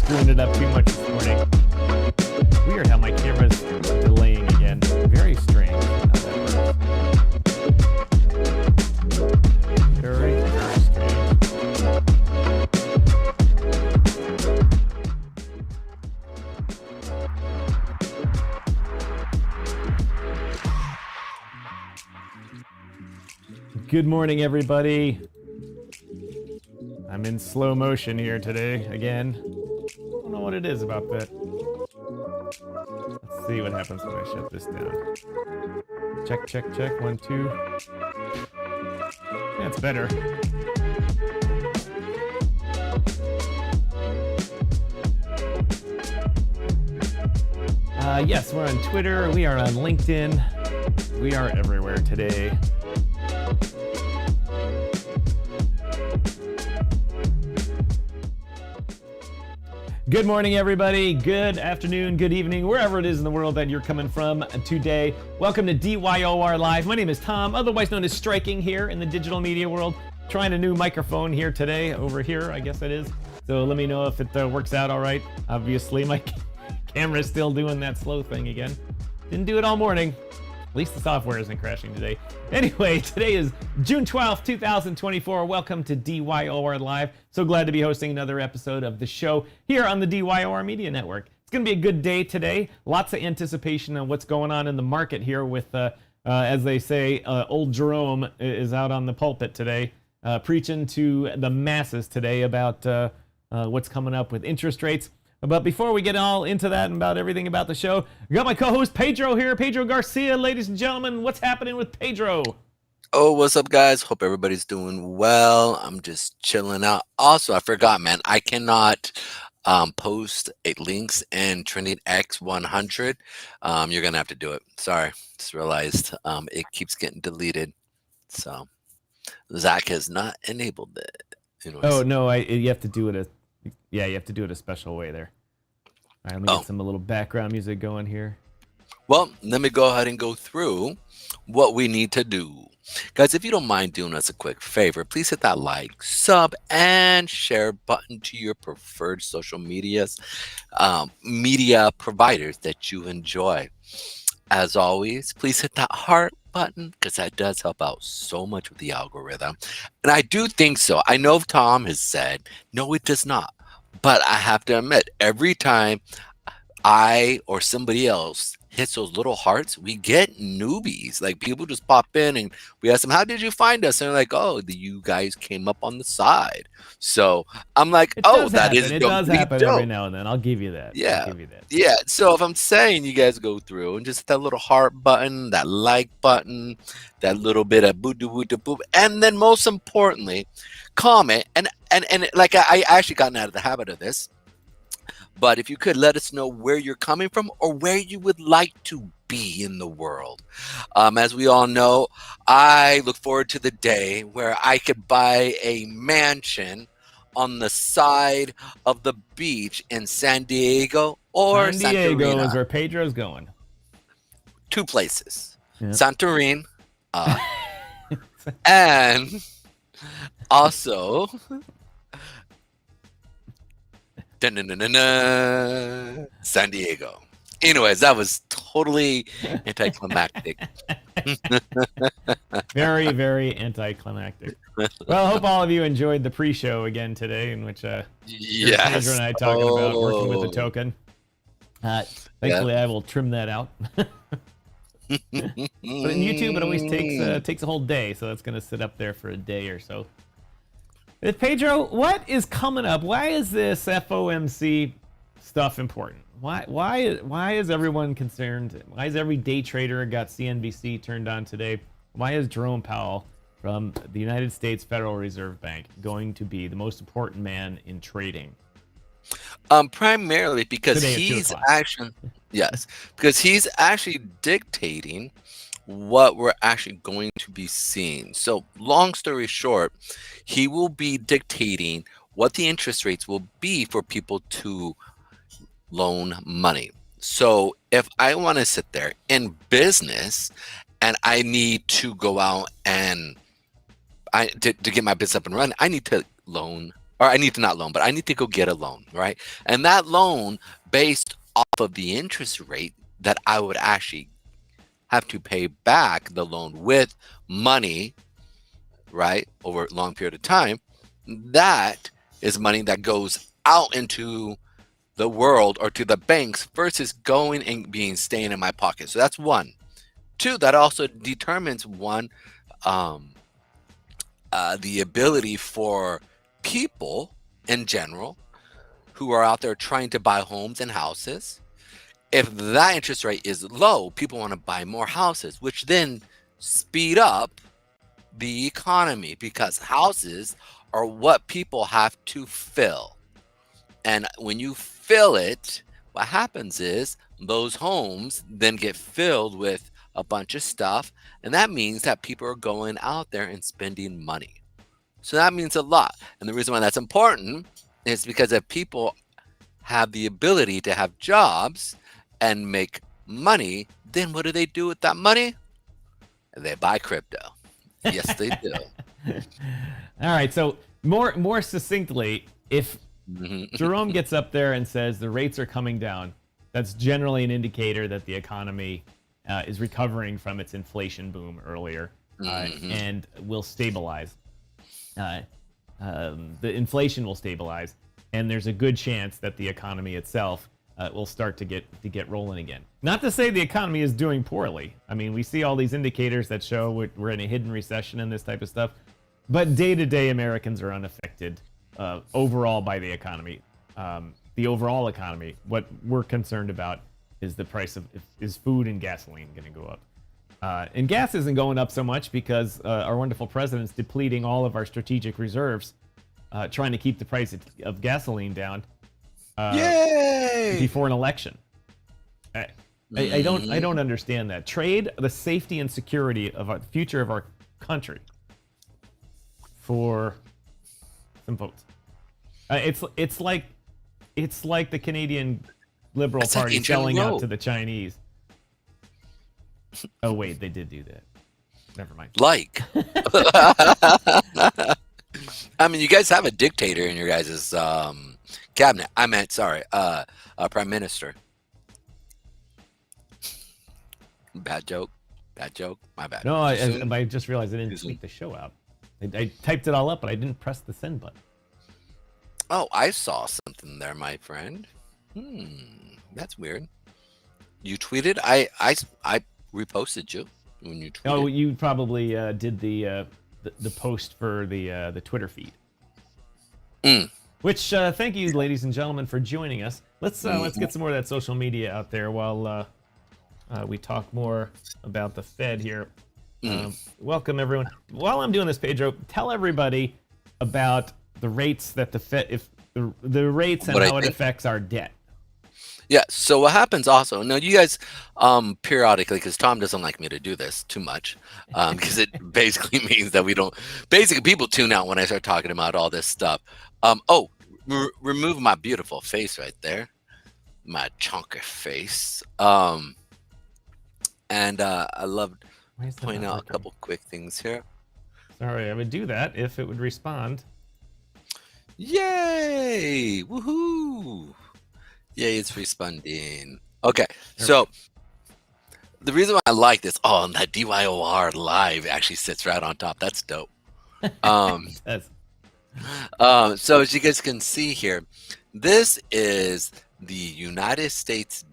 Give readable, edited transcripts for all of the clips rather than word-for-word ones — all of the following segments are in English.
screwing it up too much this morning. Weird how my camera's delaying again. Very strange how that works. Very, very strange. Good morning, everybody. I'm in slow motion here today, again. I don't know what it is about that. Let's see what happens when I shut this down. Check, check, check. 1, 2. That's better. Yes, we're on Twitter. We are on LinkedIn. We are everywhere today. Good morning, everybody. Good afternoon, good evening, wherever it is in the world that you're coming from today. Welcome to DYOR Live. My name is Tom, otherwise known as Striking here in the digital media world. Trying a new microphone here today, over here, I guess it is. So let me know if it works out all right. Obviously, my camera's still doing that slow thing again. Didn't do it all morning. At least the software isn't crashing today. Anyway, today is June 12th, 2024. Welcome to DYOR Live. So glad to be hosting another episode of the show here on the DYOR Media Network. It's going to be a good day today. Lots of anticipation on what's going on in the market here with, as they say, old Jerome is out on the pulpit today, preaching to the masses today about what's coming up with interest rates. But before we get all into that and about everything about the show, I got my co-host Pedro here, Pedro Garcia. Ladies and gentlemen, what's happening with Pedro? Oh, what's up, guys? Hope everybody's doing well. I'm just chilling out. Also, I forgot, man, I cannot post links in Trending X 100. You're going to have to do it. Sorry, just realized it keeps getting deleted. So Zach has not enabled it. Anyways. Oh, no, you have to do it you have to do it a special way there. All right, let me get some a little background music going here. Well, let me go ahead and go through what we need to do. Guys, if you don't mind doing us a quick favor, please hit that like, sub, and share button to your preferred social media providers that you enjoy. As always, please hit that heart button because that does help out so much with the algorithm. And I do think so. I know Tom has said, no, it does not. But I have to admit, every time I or somebody else hits those little hearts, we get newbies. Like, people just pop in and we ask them, how did you find us? And they're like, oh, you guys came up on the side. So I'm like, it does happen every now and then. I'll give you that. Yeah. Yeah. So if I'm saying you guys go through and just hit that little heart button, that like button, that little bit of boop, and then most importantly, comment and like I actually gotten out of the habit of this. But if you could let us know where you're coming from or where you would like to be in the world. As we all know, I look forward to the day where I could buy a mansion on the side of the beach in San Diego or San Diego Santorini. Is where Pedro's going. 2 places. Yep. Santorini and also San Diego. Anyways, that was totally anticlimactic. Very, very anticlimactic. Well, I hope all of you enjoyed the pre-show again today, in which Pedro and I talking about working with the token. Thankfully, I will trim that out. But in YouTube, it always takes a whole day, so it's going to sit up there for a day or so. Pedro, what is coming up? Why is this FOMC stuff important? Why is everyone concerned? Why is every day trader got CNBC turned on today? Why is Jerome Powell from the United States Federal Reserve Bank going to be the most important man in trading? Primarily because he's actually dictating what we're actually going to be seeing. So long story short, he will be dictating what the interest rates will be for people to loan money. So if I want to sit there in business and I need to go out and to get my business up and running, I need to loan or I need to not loan, but I need to go get a loan, right? And that loan, based off of the interest rate that I would actually have to pay back the loan with money, right, over a long period of time, that is money that goes out into the world or to the banks versus going and being staying in my pocket. So that's one. Two, that also determines one, um, the ability for people in general who are out there trying to buy homes and houses. If that interest rate is low, people want to buy more houses, which then speed up the economy because houses are what people have to fill. And when you fill it, what happens is those homes then get filled with a bunch of stuff. And that means that people are going out there and spending money. So that means a lot. And the reason why that's important is because if people have the ability to have jobs and make money, then what do they do with that money? They buy crypto. Yes, they do. All right. So more succinctly, if Jerome gets up there and says the rates are coming down, that's generally an indicator that the economy is recovering from its inflation boom earlier and will stabilize. The inflation will stabilize, and there's a good chance that the economy itself will start to get rolling again. Not to say the economy is doing poorly. I mean, we see all these indicators that show we're in a hidden recession and this type of stuff, but day-to-day Americans are unaffected overall by the economy. The overall economy, what we're concerned about is the price of, is food and gasoline going to go up? And gas isn't going up so much because our wonderful president's depleting all of our strategic reserves, trying to keep the price of gasoline down Yay! before an election. I don't understand that. Trade the safety and security of the future of our country for some votes. It's like the Canadian Liberal Party selling out to the Chinese. Oh wait, they did do that. Never mind. Like, I mean, you guys have a dictator in your guys' cabinet. I meant, sorry, prime minister. Bad joke. My bad. No, I just realized I didn't tweet the show out. I typed it all up, but I didn't press the send button. Oh, I saw something there, my friend. That's weird. You tweeted? I reposted you when you tweeted. Oh, you probably did the post for the Twitter feed. Which thank you, ladies and gentlemen, for joining us. Let's get some more of that social media out there while we talk more about the Fed here. Welcome everyone. While I'm doing this, Pedro, tell everybody about the rates that the Fed, if the rates and how it affects our debt. Yeah, so what happens also, now you guys periodically, because Tom doesn't like me to do this too much, because it basically means that we don't, basically people tune out when I start talking about all this stuff. Remove my beautiful face right there, my chunky face. And I love pointing out a couple quick things here. Sorry, I would do that if it would respond. Yay! Woohoo! Yay, it's responding. Okay, so the reason why I like this, and that DYOR live actually sits right on top. That's dope. So as you guys can see here, this is the United States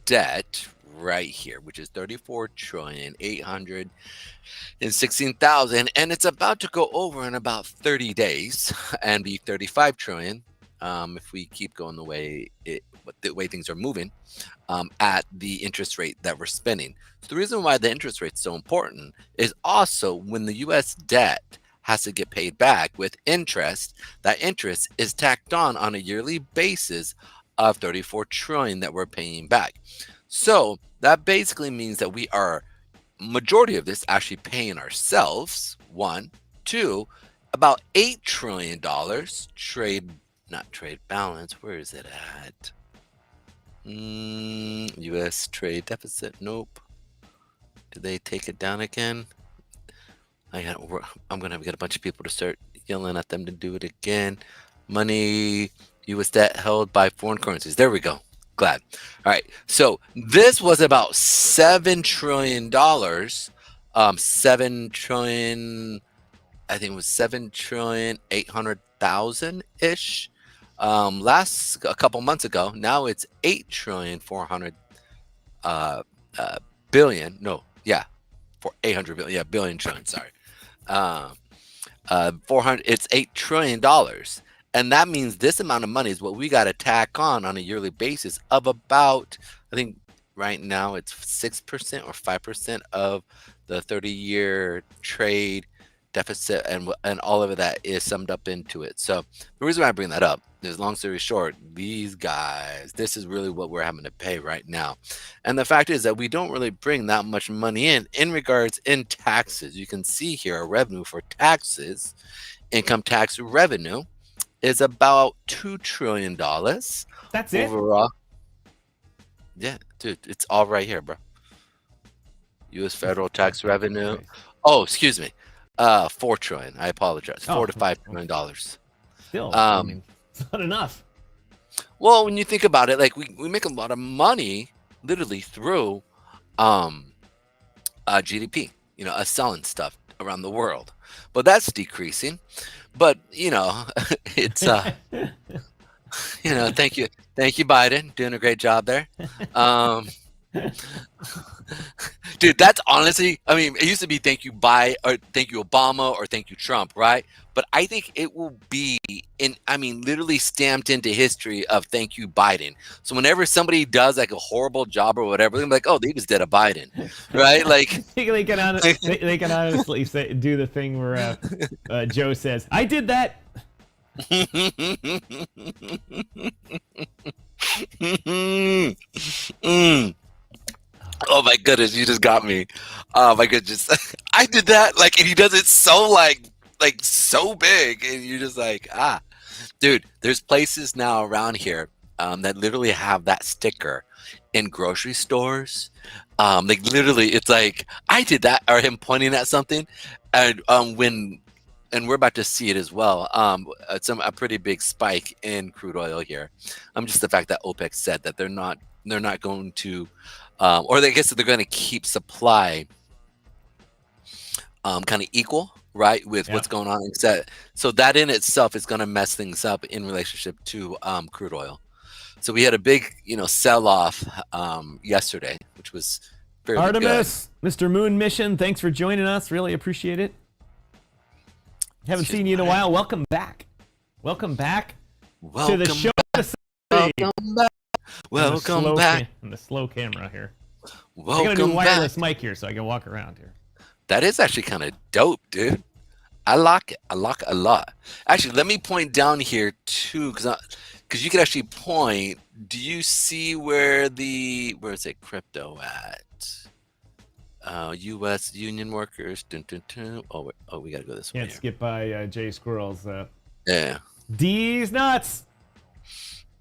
debt right here, which is 34,816,000, and it's about to go over in about 30 days and be 35 trillion if we keep going the way things are moving at the interest rate that we're spending. So the reason why the interest rate is so important is also when the U.S. debt has to get paid back with interest, that interest is tacked on a yearly basis of 34 trillion that we're paying back. So that basically means that we are, majority of this actually paying ourselves, one. Two, about $8 trillion not trade balance, where is it at? U.S. trade deficit, nope. Did they take it down again? I'm gonna get a bunch of people to start yelling at them to do it again. money, U.S. debt held by foreign currencies. There we go. Glad. All right. So this was about $7 trillion. 7 trillion. I think it was 7,800,000,000 ish. Last a couple months ago. Now it's 8,400,000,000,000. No, yeah, for 800 billion. Yeah, billion trillion. Sorry. 400. It's $8 trillion, and that means this amount of money is what we got to tack on a yearly basis of about, I think right now it's 6% or 5% of the 30-year trade deficit, and all of that is summed up into it. So the reason why I bring that up is, long story short, these guys, this is really what we're having to pay right now. And the fact is that we don't really bring that much money in regards in taxes. You can see here our revenue for taxes, income tax revenue, is about $2 trillion. That's it? Overall. Yeah, dude, it's all right here, bro. U.S. federal tax revenue. Oh, excuse me. 4 trillion. I apologize. $4 to $5 trillion. Still, I mean, it's not enough. Well, when you think about it, like we make a lot of money literally through GDP, us selling stuff around the world, but that's decreasing. But it's thank you, Biden, doing a great job there. Dude, that's honestly, I mean, it used to be thank you Obama, or thank you Trump, right? But I think it will be literally stamped into history of thank you Biden. So whenever somebody does like a horrible job or whatever, they're like, oh, they just did a Biden, right? Like they can honestly do the thing where Joe says, I did that. Oh my goodness, you just got me. Oh my goodness. I did that. Like, and he does it so like so big, and you're just like, dude, there's places now around here that literally have that sticker in grocery stores. Like literally it's like, I did that, or him pointing at something. And and we're about to see it as well. It's a pretty big spike in crude oil here. Just the fact that OPEC said that they're not going to, or I guess that they're going to keep supply kind of equal, right, with what's going on. So that in itself is going to mess things up in relationship to crude oil. So we had a big, sell-off yesterday, which was very Artemis, good. Mr. Moon Mission, thanks for joining us. Really appreciate it. Haven't seen you in a while. Welcome back. Welcome back to the show. Welcome back. Welcome back. On the slow camera here. Welcome I got a new wireless mic here, so I can walk around here. That is actually kind of dope, dude. I like it. I like it a lot. Actually, let me point down here too, because you can actually point. Do you see where is it, crypto at? U.S. union workers. Dun, dun, dun. Oh, we gotta go this way. Can't skip by Jay Squirrel's. Yeah. D's nuts.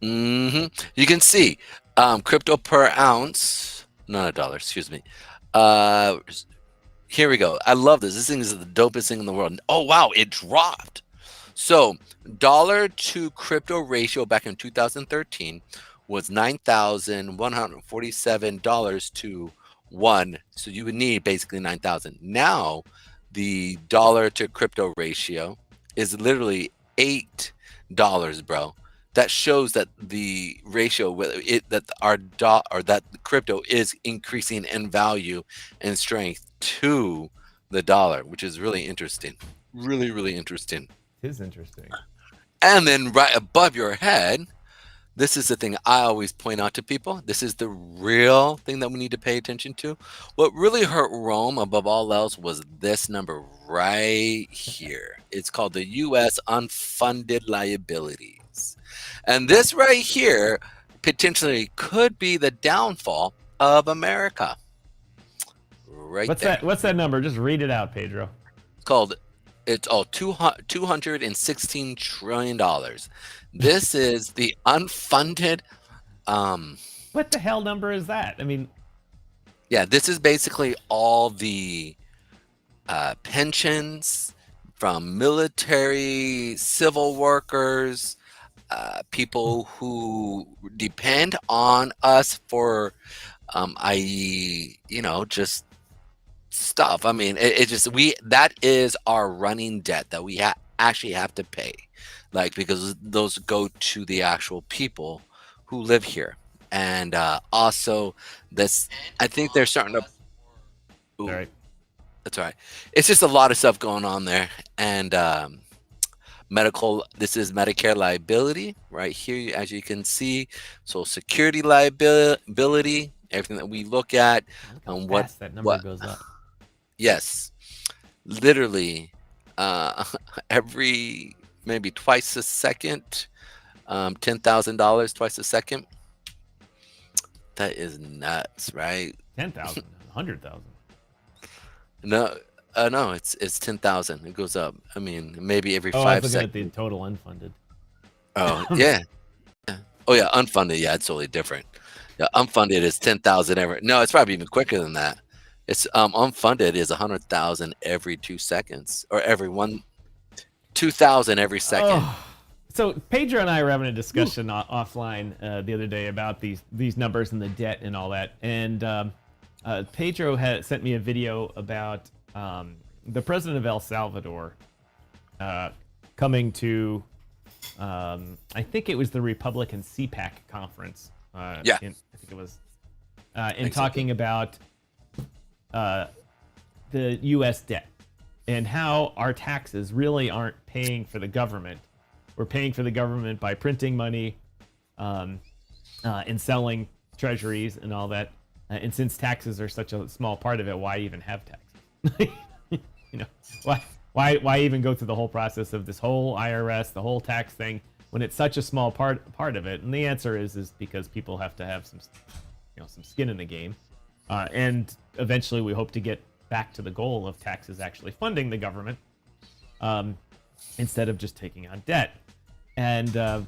You can see crypto per ounce. Not a dollar. Excuse me. Here we go. I love this. This thing is the dopest thing in the world. Oh wow, it dropped. So dollar to crypto ratio back in 2013 was $9,147 to 1. So you would need basically 9,000. Now the dollar to crypto ratio is literally $8, bro. That shows that the ratio that the crypto is increasing in value and strength to the dollar, which is really interesting. Really, really interesting. It is interesting. And then right above your head, this is the thing I always point out to people. This is the real thing that we need to pay attention to. What really hurt Rome above all else was this number right here. It's called the U.S. unfunded liabilities. And this right here potentially could be the downfall of America. Right there. What's that number? Just read it out, Pedro. It's $216 trillion. This is the unfunded. What the hell number is that? I mean, yeah, this is basically all the pensions from military, civil workers, people who depend on us for, i.e., just stuff. I mean, it just that is our running debt that we actually have to pay, like, because those go to the actual people who live here, and also this. I think they're starting to. All Ooh, right. that's all right. It's just a lot of stuff going on there, and medical. This is Medicare liability right here, as you can see. Social Security liability. Everything that we look at, Look how and fast that number goes up. Yes, literally, every maybe twice a second, $10,000 twice a second. That is nuts, right? 10,000, 100,000. No, no, it's 10,000. It goes up. I mean, maybe every Oh, I was 5 looking at the seconds. total unfunded. Oh yeah. Oh yeah, unfunded. Yeah, it's totally different. Yeah, unfunded is 10,000 every. No, it's probably even quicker than that. It's unfunded is 100,000 every 2 seconds, or every 2,000 every second. Oh, so Pedro and I were having a discussion offline the other day about these numbers and the debt and all that, and Pedro had sent me a video about the president of El Salvador coming to, I think it was the Republican CPAC conference. Yeah. I think it was, and talking about the U.S. debt and how our taxes really aren't paying for the government. We're paying for the government by printing money and selling treasuries and all that. And since taxes are such a small part of it, why even have taxes? Why even go through the whole process of this whole IRS, the whole tax thing, when it's such a small part of it? And the answer is because people have to have some skin in the game, and eventually we hope to get back to the goal of taxes actually funding the government, instead of just taking on debt. And the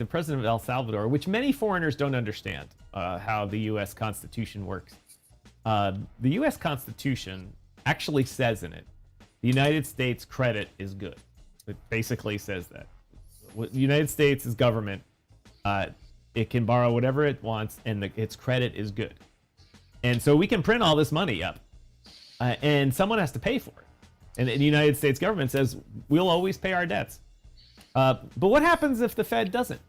president of El Salvador, which many foreigners don't understand how the U.S. Constitution works. The U.S. Constitution actually says in it, the United States credit is good. It basically says that. The United States is government. It can borrow whatever it wants, and its credit is good. And so we can print all this money up, and someone has to pay for it. And the United States government says, we'll always pay our debts. But what happens if the Fed doesn't?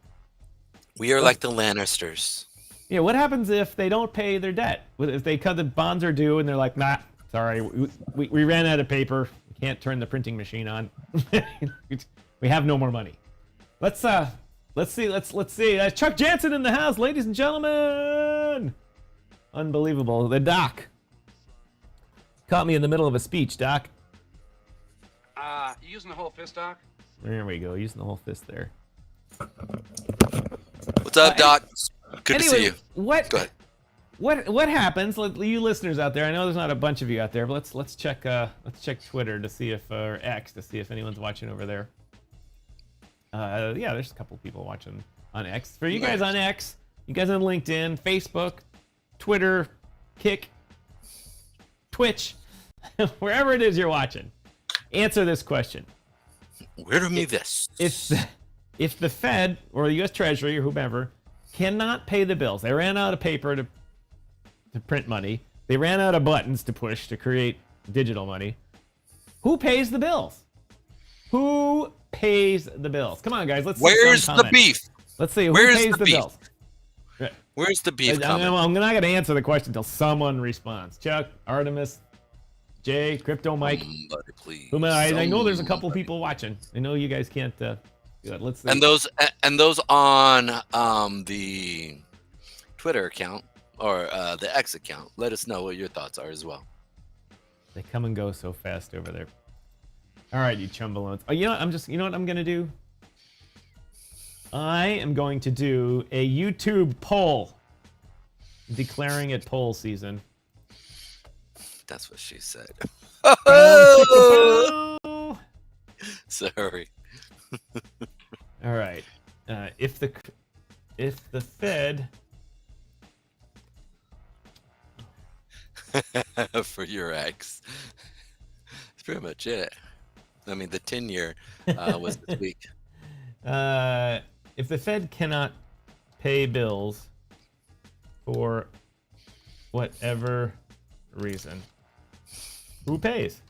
We are like the Lannisters. Yeah, what happens if they don't pay their debt? If they cut the bonds are due and they're like, nah, sorry, we ran out of paper. We can't turn the printing machine on. We have no more money. Let's see. Chuck Jansen in the house, ladies and gentlemen. Unbelievable. The Doc caught me in the middle of a speech, Doc. You using the whole fist, Doc? There we go. Using the whole fist there. What's up, Doc? Good to see you. Go ahead. What happens? You listeners out there, I know there's not a bunch of you out there, but let's check Twitter to see if, or X, to see if anyone's watching over there. Yeah, there's a couple people watching on X. For you guys on X, you guys on LinkedIn, Facebook, Twitter, Kick, Twitch, wherever it is you're watching, answer this question. Riddle me this. If the Fed or the U.S. Treasury or whomever cannot pay the bills, they ran out of paper to print money, they ran out of buttons to push to create digital money, who pays the bills? Who pays the bills? Come on, guys. Let's see. Where's the beef? Let's see. Who Where's pays the the beef? bills? Where's the beef coming? I'm not going to answer the question until someone responds. Chuck, Artemis, Jay, Crypto Mike. Somebody, please. I know there's a couple people watching. I know you guys can't do it. Let's see. And those on the Twitter account or the X account, let us know what your thoughts are as well. They come and go so fast over there. All right, you chumbalons. Oh, you know what I'm going to do? I am going to do a YouTube poll declaring it poll season. That's what she said. Oh! Sorry. All right. If the Fed for your ex, pretty much it. I mean, the 10-year was this week. If the Fed cannot pay bills for whatever reason, who pays?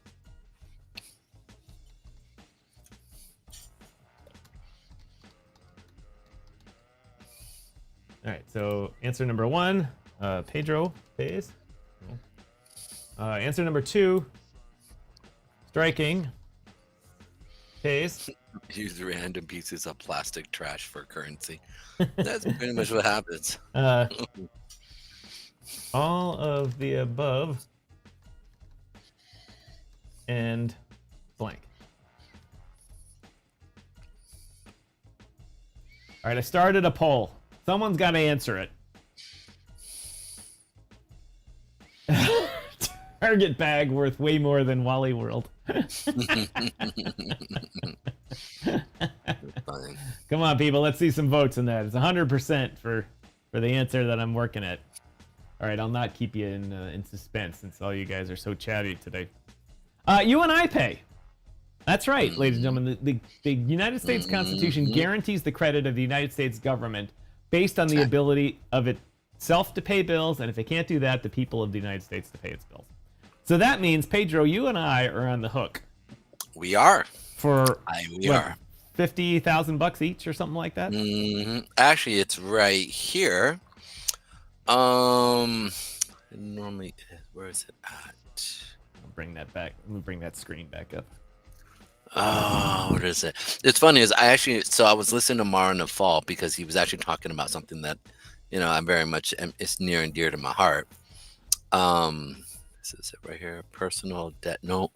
All right, so answer number 1, Pedro pays. Answer number 2, striking pays. Use random pieces of plastic trash for currency. That's pretty much what happens. All of the above and blank. All right, I started a poll. Someone's got to answer it. Target bag worth way more than Wally World. Come on, people. Let's see some votes in that. It's 100% for the answer that I'm working at. All right, I'll not keep you in suspense since all you guys are so chatty today. You and I pay. That's right, ladies and gentlemen. The United States Constitution guarantees the credit of the United States government based on the ability of itself to pay bills, and if it can't do that, the people of the United States to pay its bills. So that means, Pedro, you and I are on the hook. We are. We are. $50,000 each or something like that? Actually, it's right here. Normally, where is it at? I'll bring that back. Let me bring that screen back up. Oh, what is it? It's funny is I was listening to Mara in the fall because he was actually talking about something that, I'm very much, it's near and dear to my heart. This is it right here. Personal debt. No.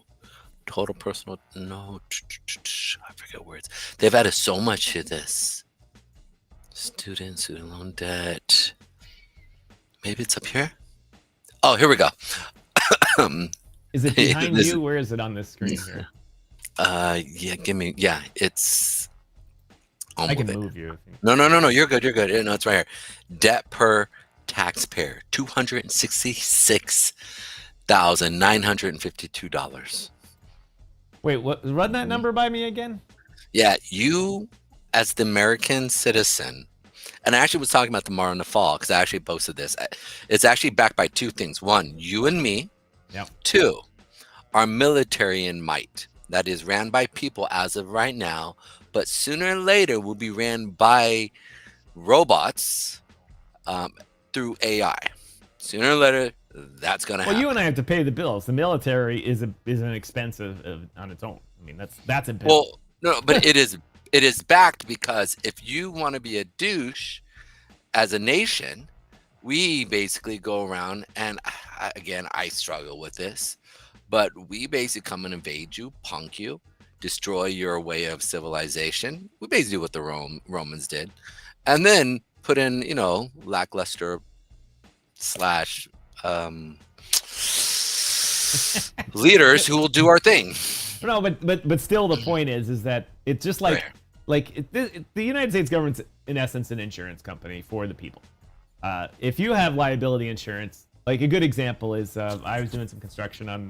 Total personal. No. I forget words. They've added so much to this. Student loan debt. Maybe it's up here. Oh, here we go. Is it behind you? Where is it on this screen here? Yeah, it's. I can move you. No, you're good. No, it's right here. Debt per taxpayer, $266,952. Wait, what? Run that number by me again? Yeah, you as the American citizen, and I actually was talking about tomorrow in the fall because I actually posted this. It's actually backed by two things. One, you and me. Yep. Two, our military in might. That is ran by people as of right now, but sooner or later will be ran by robots through AI. Sooner or later, that's going to happen. Well, you and I have to pay the bills. The military is an expense on its own. I mean, that's a bill. Well, no, but it is backed because if you want to be a douche as a nation, we basically go around and I struggle with this. But we basically come and invade you, punk you, destroy your way of civilization. We basically do what the Romans did. And then put in, lackluster / leaders who will do our thing. No, but still the point is that it's just like the United States government's in essence an insurance company for the people. If you have liability insurance, like a good example is I was doing some construction on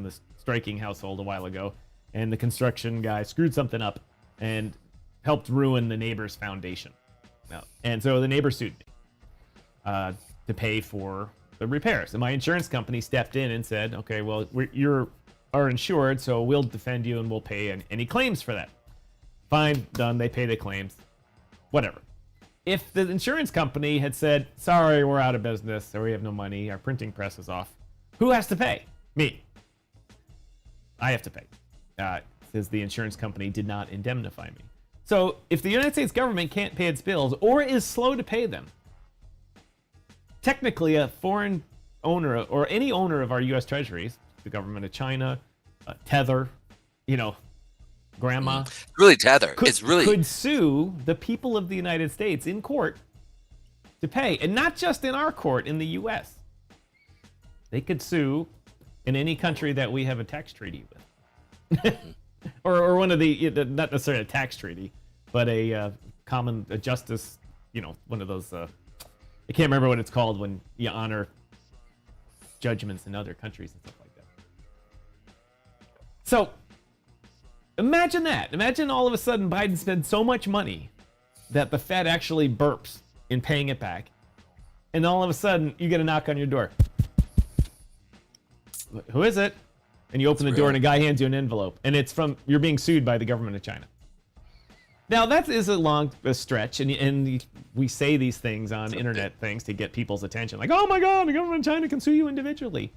the striking household a while ago, and the construction guy screwed something up and helped ruin the neighbor's foundation. And so the neighbor sued me to pay for the repairs. And my insurance company stepped in and said, okay, well, you're insured, so we'll defend you and we'll pay any claims for that. Fine, done. They pay the claims. Whatever. If the insurance company had said, sorry, we're out of business, or we have no money, our printing press is off, who has to pay? Me. I have to pay. Because the insurance company did not indemnify me. So if the United States government can't pay its bills or is slow to pay them, technically a foreign owner or any owner of our U.S. treasuries, the government of China, Tether, grandma. Really Tether. Could sue the people of the United States in court to pay. And not just in our court in the U.S. They could sue in any country that we have a tax treaty with. or one of the, not necessarily a tax treaty, but a common justice, one of those, I can't remember what it's called when you honor judgments in other countries and stuff like that. So imagine that. Imagine all of a sudden Biden spends so much money that the Fed actually burps in paying it back. And all of a sudden you get a knock on your door. Who is it? And you open the door and a guy hands you an envelope. And it's you're being sued by the government of China. Now that is a stretch, and we say these things on internet things to get people's attention. Like, oh my God, the government of China can sue you individually.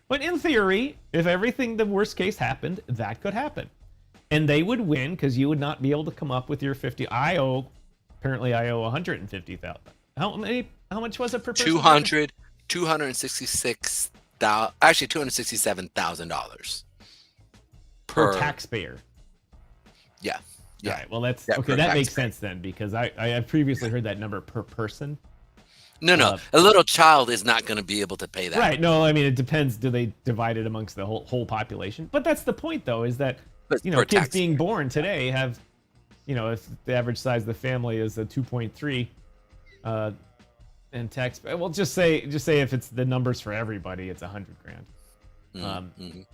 But in theory, if the worst case happened, that could happen. And they would win because you would not be able to come up with your 50. Apparently I owe 150,000. How much was it per person? $267,000 per taxpayer. Yeah. All right. Well, that makes sense then, because I previously heard that number per person. No. A little child is not going to be able to pay that. Right. No, I mean, it depends. Do they divide it amongst the whole population? But that's the point, though, is that kids being born today have, if the average size of the family is a 2.3, and tax. Well, just say if it's the numbers for everybody, it's $100,000. The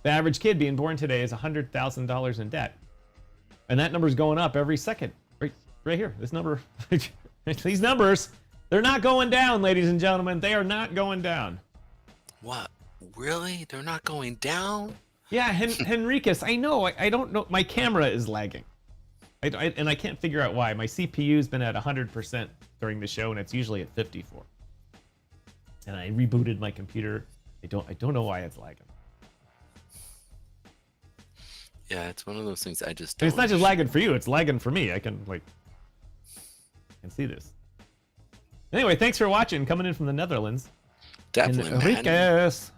average kid being born today is $100,000 in debt, and that number's going up every second. Right here, this number. These numbers, they're not going down, ladies and gentlemen. They are not going down. What? Really? They're not going down? Yeah, Henriquez, I know. I don't know. My camera is lagging. And I can't figure out why. My CPU's been at 100% during the show, and it's usually at 54. And I rebooted my computer. I don't know why it's lagging. Yeah, it's one of those things I just don't. It's not just lagging for you, it's lagging for me. I can see this. Anyway, thanks for watching. Coming in from the Netherlands. Definitely, Enriquez.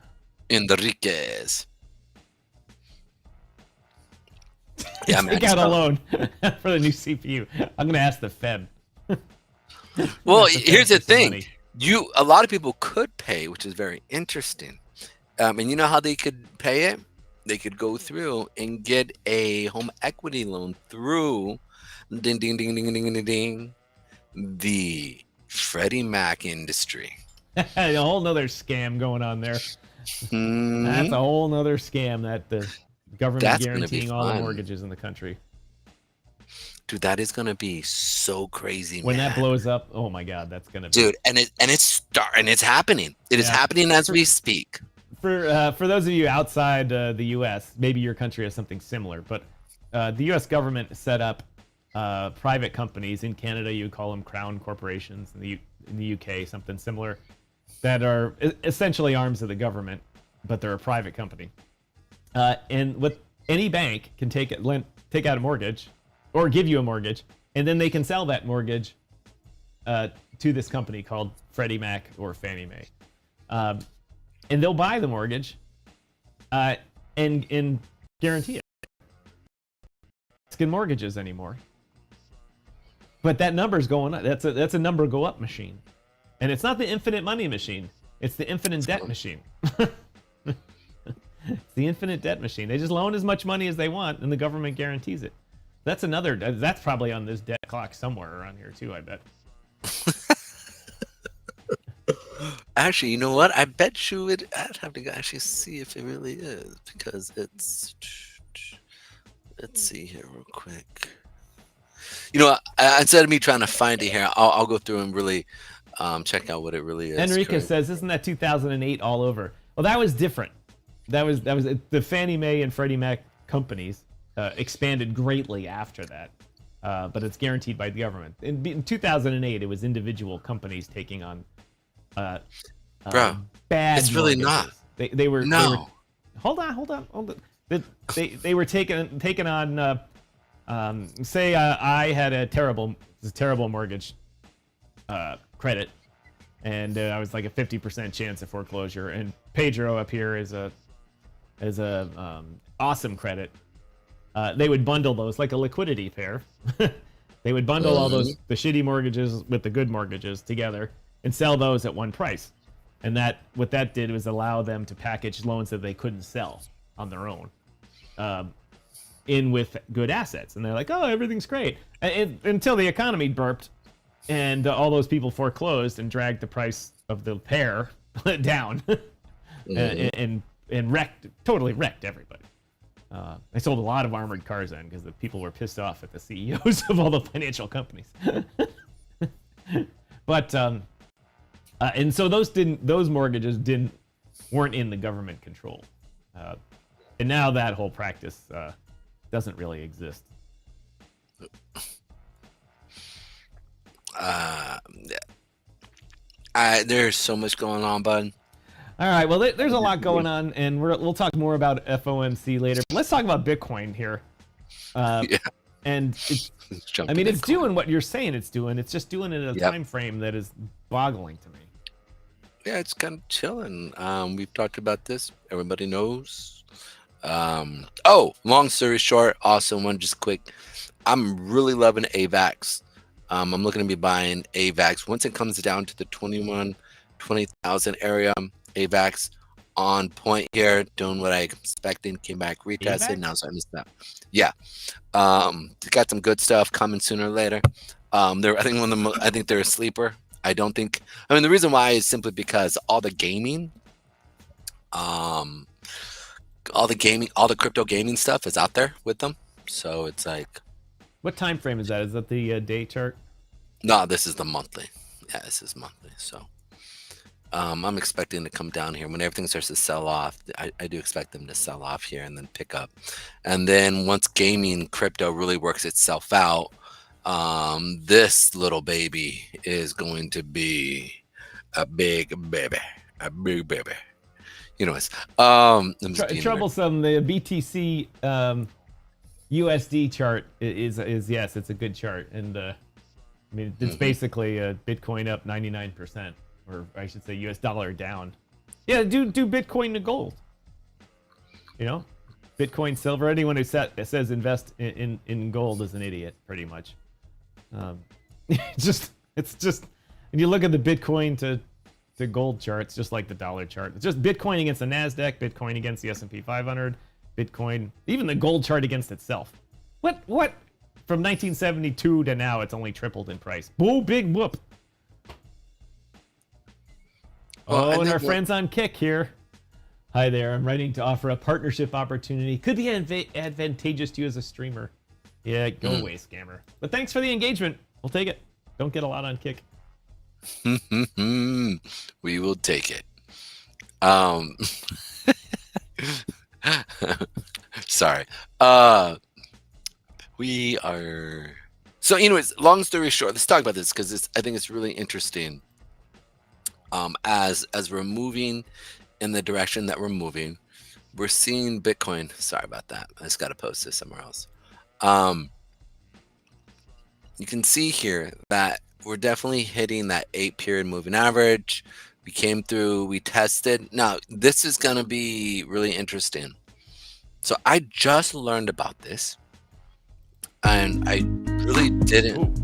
Enriquez. Yeah, man. Take out a loan for the new CPU. I'm gonna ask the Fed. Well, here's the thing. A lot of people could pay, which is very interesting. And you know how they could pay it? They could go through and get a home equity loan through ding ding ding ding ding ding ding the Freddie Mac industry. A whole nother scam going on there. Mm-hmm. That's a whole nother scam, that the government guaranteeing all the mortgages in the country. Dude, that is gonna be so crazy, when man. that blows up. Oh my God, that's gonna be. Dude, and it's happening. It is happening as we speak. For those of you outside the U.S., maybe your country has something similar, but the U.S. government set up private companies. In Canada, you call them crown corporations. In the UK, something similar, that are essentially arms of the government, but they're a private company. And what any bank can take out a mortgage, or give you a mortgage, and then they can sell that mortgage to this company called Freddie Mac or Fannie Mae. And they'll buy the mortgage and guarantee it. It's good mortgages anymore. But that number's going up. That's a number go up machine. And it's not the infinite money machine. It's the infinite debt machine. It's the infinite debt machine. They just loan as much money as they want, and the government guarantees it. That's probably on this debt clock somewhere around here too, I bet. Actually, you know what? I bet you I'd have to actually see if it really is, because it's. Let's see here real quick. You know, instead of me trying to find it here, I'll go through and really check out what it really is. Enrique says, "Isn't that 2008 all over?" Well, that was different. That was the Fannie Mae and Freddie Mac companies expanded greatly after that, but it's guaranteed by the government. In 2008, it was individual companies taking on. Bro, bad. It's really mortgages. not. They were. No. They were, hold on. They were taking on. Say I had a terrible mortgage credit, and I was like a 50% chance of foreclosure. And Pedro up here is a awesome credit. They would bundle those like a liquidity pair. They would bundle all the shitty mortgages with the good mortgages together and sell those at one price. And what that did was allow them to package loans that they couldn't sell on their own in with good assets. And they're like, oh, everything's great. Until the economy burped and all those people foreclosed and dragged the price of the pair down. And and totally wrecked everybody. I sold a lot of armored cars then because the people were pissed off at the CEOs of all the financial companies. But and so those mortgages weren't in the government control, and now that whole practice doesn't really exist. There's so much going on, bud. All right, well, there's a lot going on, and we'll talk more about FOMC later. But let's talk about Bitcoin here. Yeah. And it's doing what you're saying it's doing. It's just doing it at a time frame that is boggling to me. Yeah, it's kind of chilling. We've talked about this. Everybody knows. Long story short, awesome one, just quick. I'm really loving AVAX. I'm looking to be buying AVAX once it comes down to the 20,000 area. AVAX on point here, doing what I expected. Came back, retested. Now so I missed that. Yeah, got some good stuff coming sooner or later. I think they're a sleeper. I mean, the reason why is simply because all the crypto gaming stuff is out there with them. So it's like, what time frame is that? Is that the day chart? No, this is the monthly. Yeah, this is monthly. So I'm expecting to come down here when everything starts to sell off. I do expect them to sell off here and then pick up. And then once gaming crypto really works itself out, this little baby is going to be a big baby. You know, it's troublesome. The BTC USD chart is yes, it's a good chart, and I mean it's basically Bitcoin up 99%, or I should say US dollar down. Yeah, do Bitcoin to gold. You know, Bitcoin, silver. Anyone who says invest in gold is an idiot, pretty much. It's just, and you look at the Bitcoin to gold charts, just like the dollar chart. It's just Bitcoin against the Nasdaq, Bitcoin against the S&P 500, Bitcoin, even the gold chart against itself. What? From 1972 to now, it's only tripled in price. Whoa, big whoop. And our friends on Kick here. Hi there. I'm writing to offer a partnership opportunity. Could be advantageous to you as a streamer. Yeah, go away, scammer. But thanks for the engagement. We'll take it. Don't get a lot on Kick. We will take it. Sorry. We are. So, anyways, long story short, let's talk about this because I think it's really interesting. As we're moving in the direction that we're moving, we're seeing Bitcoin. Sorry about that. I just got to post this somewhere else. You can see here that we're definitely hitting that 8-period moving average. We came through, we tested. Now, this is going to be really interesting. So I just learned about this, and I really didn't.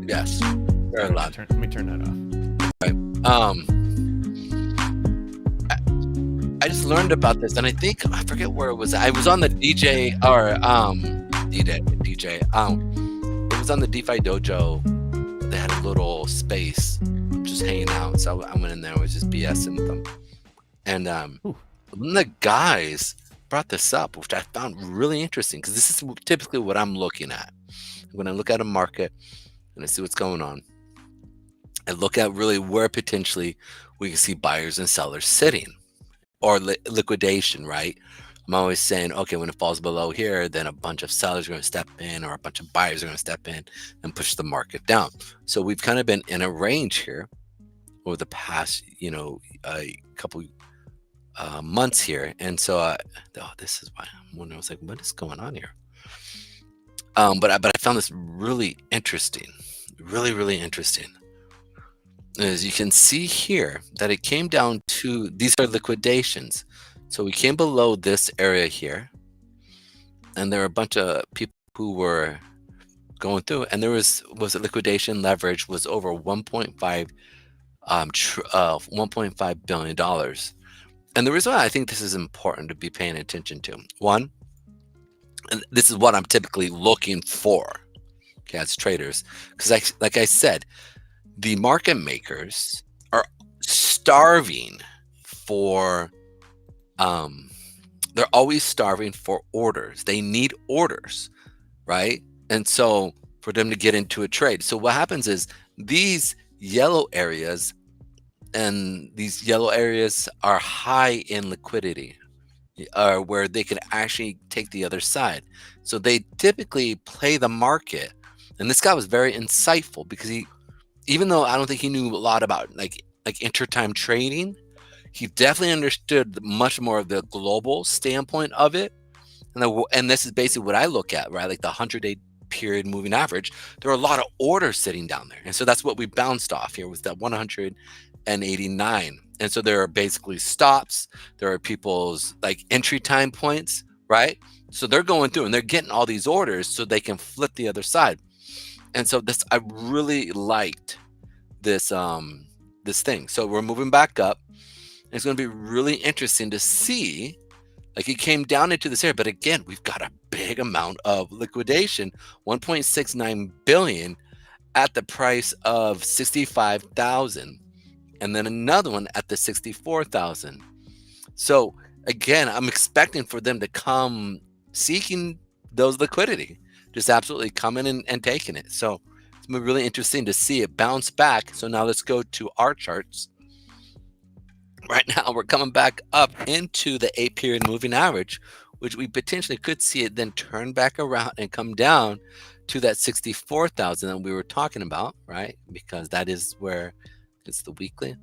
Yes, very loud. Let me turn that off. Okay. I just learned about this, and I forget where it was. I was on the DJ. It was on the Defi Dojo. They had a little space, just hanging out. So I went in there, was just BSing with them, and one of the guys brought this up, which I found really interesting because this is typically what I'm looking at when I look at a market and I see what's going on. I look at really where potentially we can see buyers and sellers sitting, or liquidation, right? I'm always saying, okay, when it falls below here, then a bunch of sellers are going to step in, or a bunch of buyers are going to step in and push the market down. So we've kind of been in a range here over the past, a couple months here. And so, this is why I'm wondering, I was like, what is going on here? But I found this really interesting, really, really interesting. As you can see here, that it came down to, these are liquidations. So we came below this area here, and there were a bunch of people who were going through, and there was a liquidation leverage was over $1.5 billion. And the reason why I think this is important to be paying attention to, one, and this is what I'm typically looking for, okay, as traders, because like I said, the market makers are starving for they're always starving for orders. They need orders, right? And so for them to get into a trade. So what happens is these yellow areas are high in liquidity, where they could actually take the other side. So they typically play the market. And this guy was very insightful because even though I don't think he knew a lot about like intertime trading, he definitely understood much more of the global standpoint of it. And this is basically what I look at, right? Like the 100-day period moving average. There are a lot of orders sitting down there. And so that's what we bounced off here was that 189. And so there are basically stops. There are people's like entry time points, right? So they're going through and they're getting all these orders so they can flip the other side. And so I really liked this thing. So we're moving back up. It's going to be really interesting to see, like it came down into this area, but again, we've got a big amount of liquidation, 1.69 billion at the price of 65,000, and then another one at the 64,000. So again, I'm expecting for them to come seeking those liquidity, just absolutely coming and taking it. So it's been really interesting to see it bounce back. So now let's go to our charts. Right now, we're coming back up into the 8-period moving average, which we potentially could see it then turn back around and come down to that 64,000 that we were talking about, right? Because that is where it's the weekly.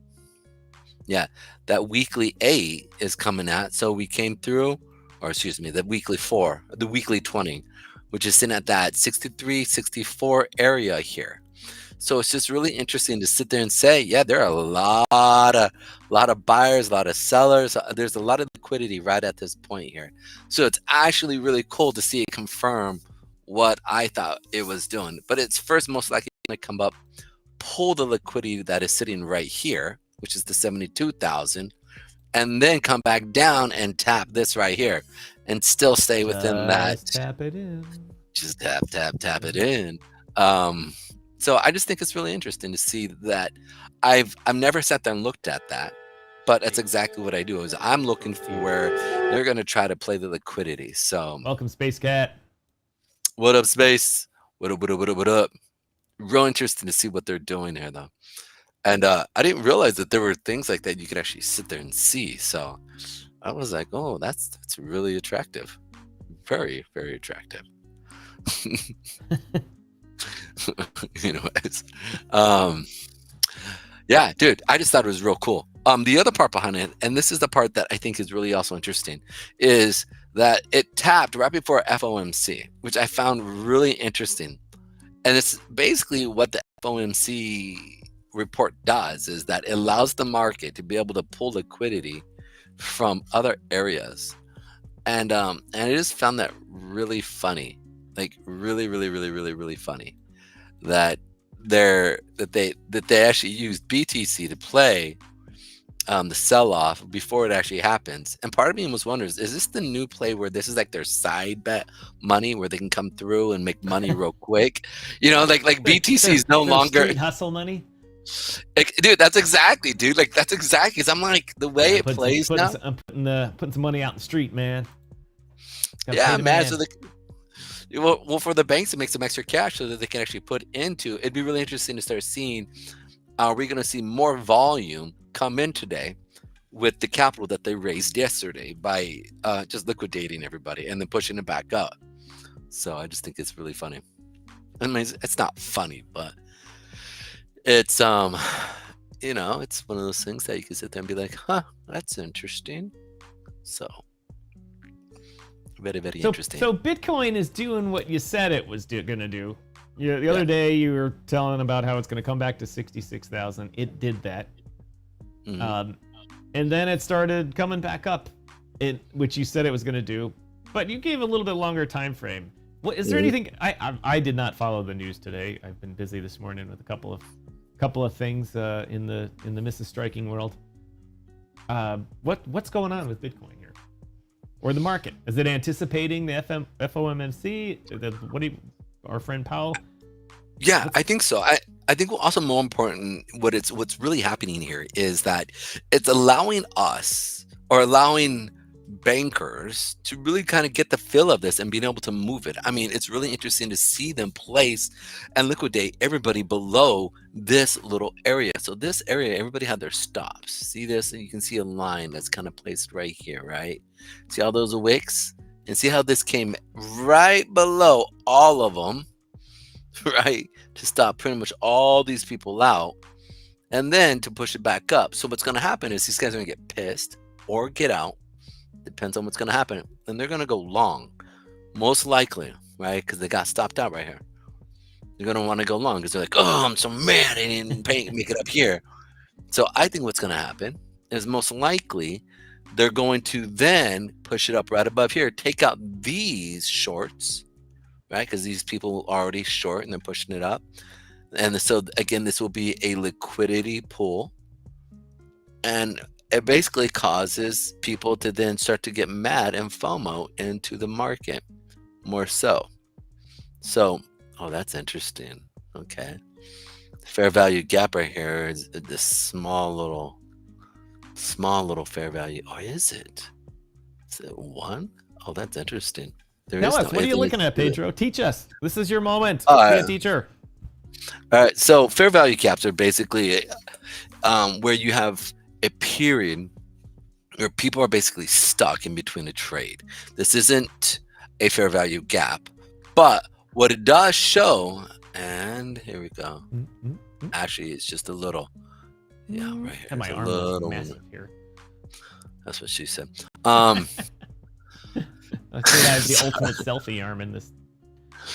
Yeah, that weekly 8 is coming at. So we came through, or excuse me, the weekly 4, the weekly 20, which is sitting at that 63, 64 area here. So it's just really interesting to sit there and say, yeah, there are a lot of buyers, a lot of sellers. There's a lot of liquidity right at this point here. So it's actually really cool to see it confirm what I thought it was doing. But it's first most likely going to come up, pull the liquidity that is sitting right here, which is the 72,000, and then come back down and tap this right here and still stay within that. Tap it in. Just tap it in. So I just think it's really interesting to see that. I've never sat there and looked at that, but that's exactly what I do. Is I'm looking for where they're going to try to play the liquidity. So welcome, Space Cat. What up, Space? What up? Real interesting to see what they're doing here, though. And I didn't realize that there were things like that you could actually sit there and see. So I was like, oh, that's really attractive. Very, very attractive. Anyways, yeah, dude, I just thought it was real cool. The other part behind it, and this is the part that I think is really also interesting, is that it tapped right before FOMC, which I found really interesting. And it's basically what the FOMC report does, is that it allows the market to be able to pull liquidity from other areas. And I just found that really funny, like really funny. That they actually used BTC to play the sell-off before it actually happens. And part of me was wondering, is this the new play where this is like their side bet money where they can come through and make money real quick? Like BTC is no longer street hustle money. Dude, that's exactly, dude. Like that's exactly. Cause I'm like the way it plays now. I'm putting some money out in the street, man. Yeah, man. So well, for the banks to make some extra cash so that they can actually put into, it'd be really interesting to start seeing, are we going to see more volume come in today with the capital that they raised yesterday by just liquidating everybody and then pushing it back up. So I just think it's really funny. I mean, it's not funny, but it's, it's one of those things that you can sit there and be like, huh, that's interesting. So very, very interesting. So Bitcoin is doing what you said it was going to do. The other day you were telling about how it's going to come back to 66,000. It did that. Mm-hmm. And then it started coming back up, which you said it was going to do. But you gave a little bit longer time frame. What is there anything? I did not follow the news today. I've been busy this morning with a couple of things in the Mrs. Striking world. What's going on with Bitcoin here? Or the market? Is it anticipating the FOMC? Our friend Powell? Yeah, I think so. I think also more important, what's really happening here is that it's allowing us, or allowing bankers, to really kind of get the feel of this and being able to move it. I mean, it's really interesting to see them place and liquidate everybody below this little area. So this area, everybody had their stops. See this? And you can see a line that's kind of placed right here, right? See all those wicks? And see how this came right below all of them, right? To stop pretty much all these people out, and then to push it back up. So what's going to happen is these guys are going to get pissed or get out. Depends on what's going to happen. And they're going to go long, most likely, right? Because they got stopped out right here. They're going to want to go long because they're like, oh, I'm so mad I didn't make it up here. So I think what's going to happen is most likely they're going to then push it up right above here, take out these shorts, right? Because these people are already short and they're pushing it up. And so again, this will be a liquidity pool. And it basically causes people to then start to get mad and FOMO into the market more so. So, oh, that's interesting. Okay. Fair value gap right here is this small little fair value. Or is it? Is it 1? Oh, that's interesting. Tell us, what are you looking at, Pedro? Teach us. This is your moment. All Be right. a teacher. All right. So fair value caps are basically where you have a period where people are basically stuck in between a trade. This isn't a fair value gap, but what it does show, and here we go. Actually, it's just a little. Yeah, right here. And my It's a arm is little- massive here. That's what she said. I think I have the ultimate selfie arm in this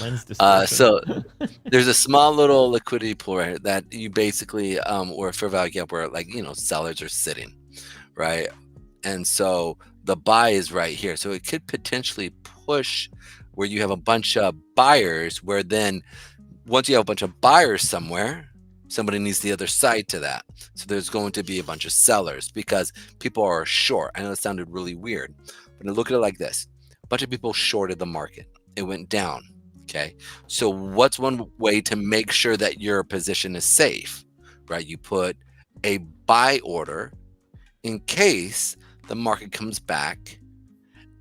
lens distortion. So there's a small little liquidity pool right here that you basically, or a fair value gap where, like, sellers are sitting, right? And so the buy is right here. So it could potentially push where you have a bunch of buyers, where then once you have a bunch of buyers somewhere, somebody needs the other side to that. So there's going to be a bunch of sellers because people are short. I know it sounded really weird, but look at it like this. A bunch of people shorted the market. It went down. Okay. So what's one way to make sure that your position is safe, right? You put a buy order in case the market comes back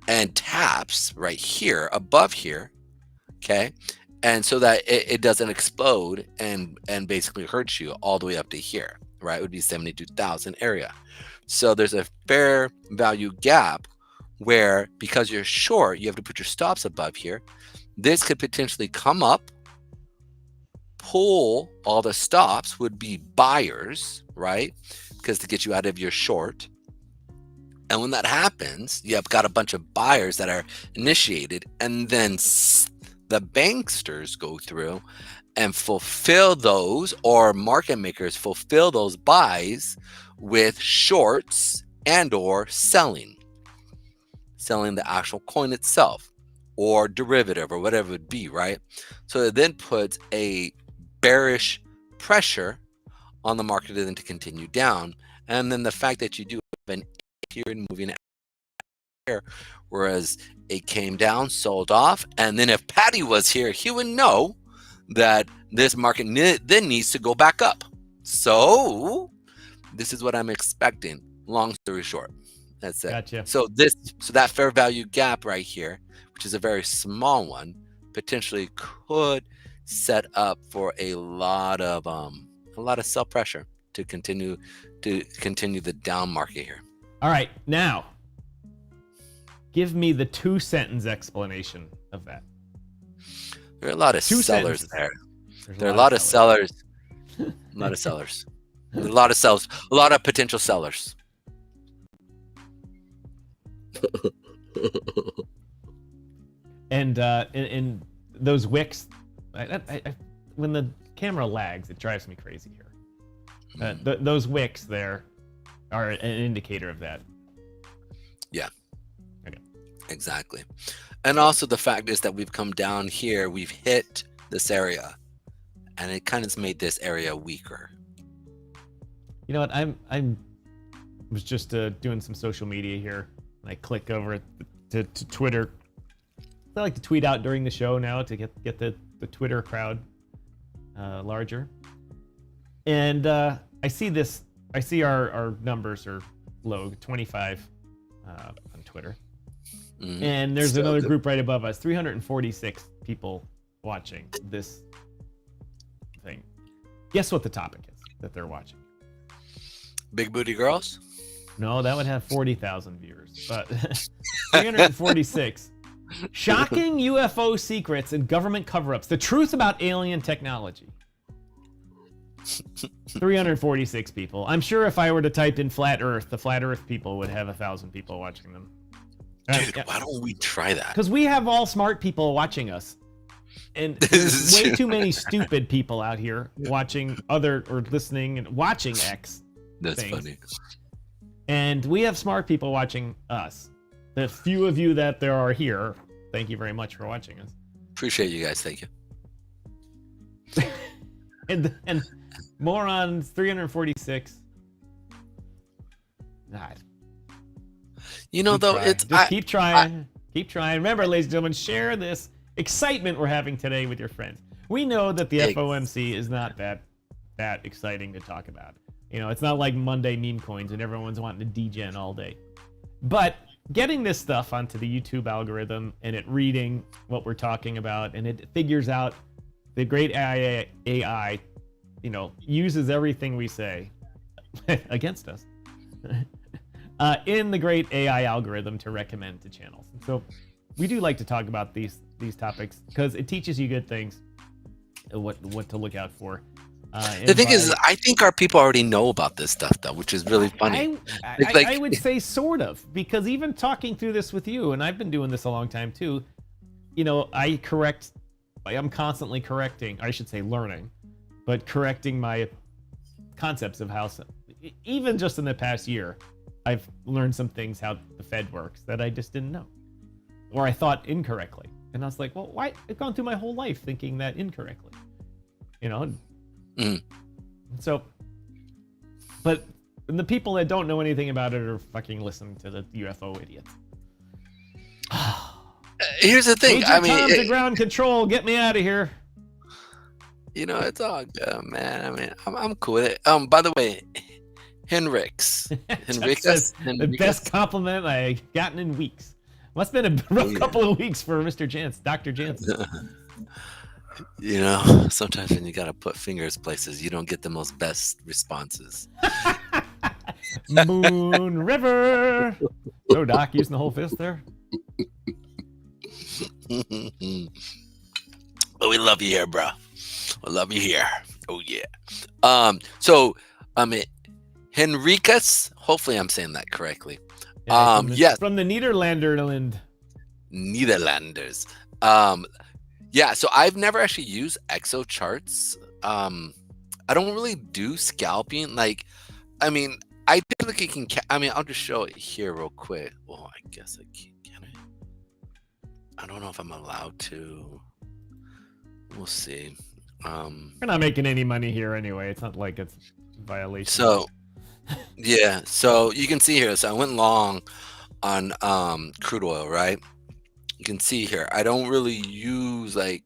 and taps right here above here. Okay. And so that it doesn't explode and basically hurt you all the way up to here, right? It would be 72,000 area. So there's a fair value gap where, because you're short, you have to put your stops above here. This could potentially come up, pull all the stops would be buyers, right? Because to get you out of your short. And when that happens, you have got a bunch of buyers that are initiated, and then the banksters go through and fulfill those, or market makers fulfill those buys with shorts and or selling the actual coin itself or derivative or whatever it would be, right? So it then puts a bearish pressure on the market then to continue down. And then the fact that you do have an period moving here, whereas it came down, sold off, and then if Patty was here, he would know that this market then needs to go back up. So this is what I'm expecting. Long story short, that's it. Gotcha. So that fair value gap right here, which is a very small one, potentially could set up for a lot of sell pressure to continue the down market here. All right, now give me the 2-sentence explanation of that. There are a lot of Two sellers sentences. there. There are a lot of sellers. A lot of sellers. A lot of sellers. A lot of potential sellers. And in those wicks, when the camera lags, it drives me crazy here. Those wicks there are an indicator of that. Yeah. Okay. Exactly. And also the fact is that we've come down here, we've hit this area, and it kind of made this area weaker. You know what? I was just doing some social media here, and I click over to Twitter. I like to tweet out during the show now to get the Twitter crowd larger. And I see our numbers are low, 25 on Twitter. And there's Still another good. group right above us, 346 people watching this thing. Guess what the topic is that they're watching? Big booty girls? No, that would have 40,000 viewers, but 346. Shocking UFO secrets and government cover-ups. The truth about alien technology. 346 people. I'm sure if I were to type in flat Earth, the flat Earth people would have 1,000 people watching them. Dude, why don't we try that? Because we have all smart people watching us. And there's way too many stupid people out here watching or listening and watching X. That's things. funny. And we have smart people watching us. The few of you that there are here, thank you very much for watching us. Appreciate you guys. Thank you. And morons, 346. God. You know, though, Trying. it's Just keep trying. Keep trying. Remember, ladies and gentlemen, share this excitement we're having today with your friends. We know that the FOMC is not that exciting to talk about. You know, it's not like Monday meme coins and everyone's wanting to degen all day. But getting this stuff onto the YouTube algorithm and it reading what we're talking about and it figures out the great AI, you know, uses everything we say against us in the great AI algorithm to recommend to channels. And so we do like to talk about these topics because it teaches you good things, what to look out for. The thing is, I think our people already know about this stuff, though, which is really funny. I would say sort of, because even talking through this with you, and I've been doing this a long time too, you know, I'm constantly correcting, I should say learning, but correcting my concepts of how, even just in the past year, I've learned some things how the Fed works that I just didn't know, or I thought incorrectly. And I was like, well, why? I've gone through my whole life thinking that incorrectly, you know? So, but the people that don't know anything about it are fucking listening to the UFO idiots. Here's the thing. Agent Tom to ground control. Get me out of here. You know, it's all good, man. I mean, I'm cool with it. By the way, Henricks. The best compliment I've gotten in weeks. Must have been a rough couple of weeks for Mr. Jansen, Dr. Jansen. You know, sometimes when you gotta put fingers places, you don't get the most best responses. Moon River. Oh, Doc, using the whole fist there. But we love you here, bro. We love you here. Oh yeah. So Henricus. Hopefully, I'm saying that correctly. Yeah, yes, from the Nederlanderland. Netherlanders. Yeah, so I've never actually used exo charts. I don't really do scalping. Like, I mean, I typically can. I'll just show it here real quick. Oh, I guess I can I? I don't know if I'm allowed to. We'll see. We're not making any money here anyway. It's not like it's a violation. So, yeah. So you can see here. So I went long on crude oil, right? You can see here, I don't really use like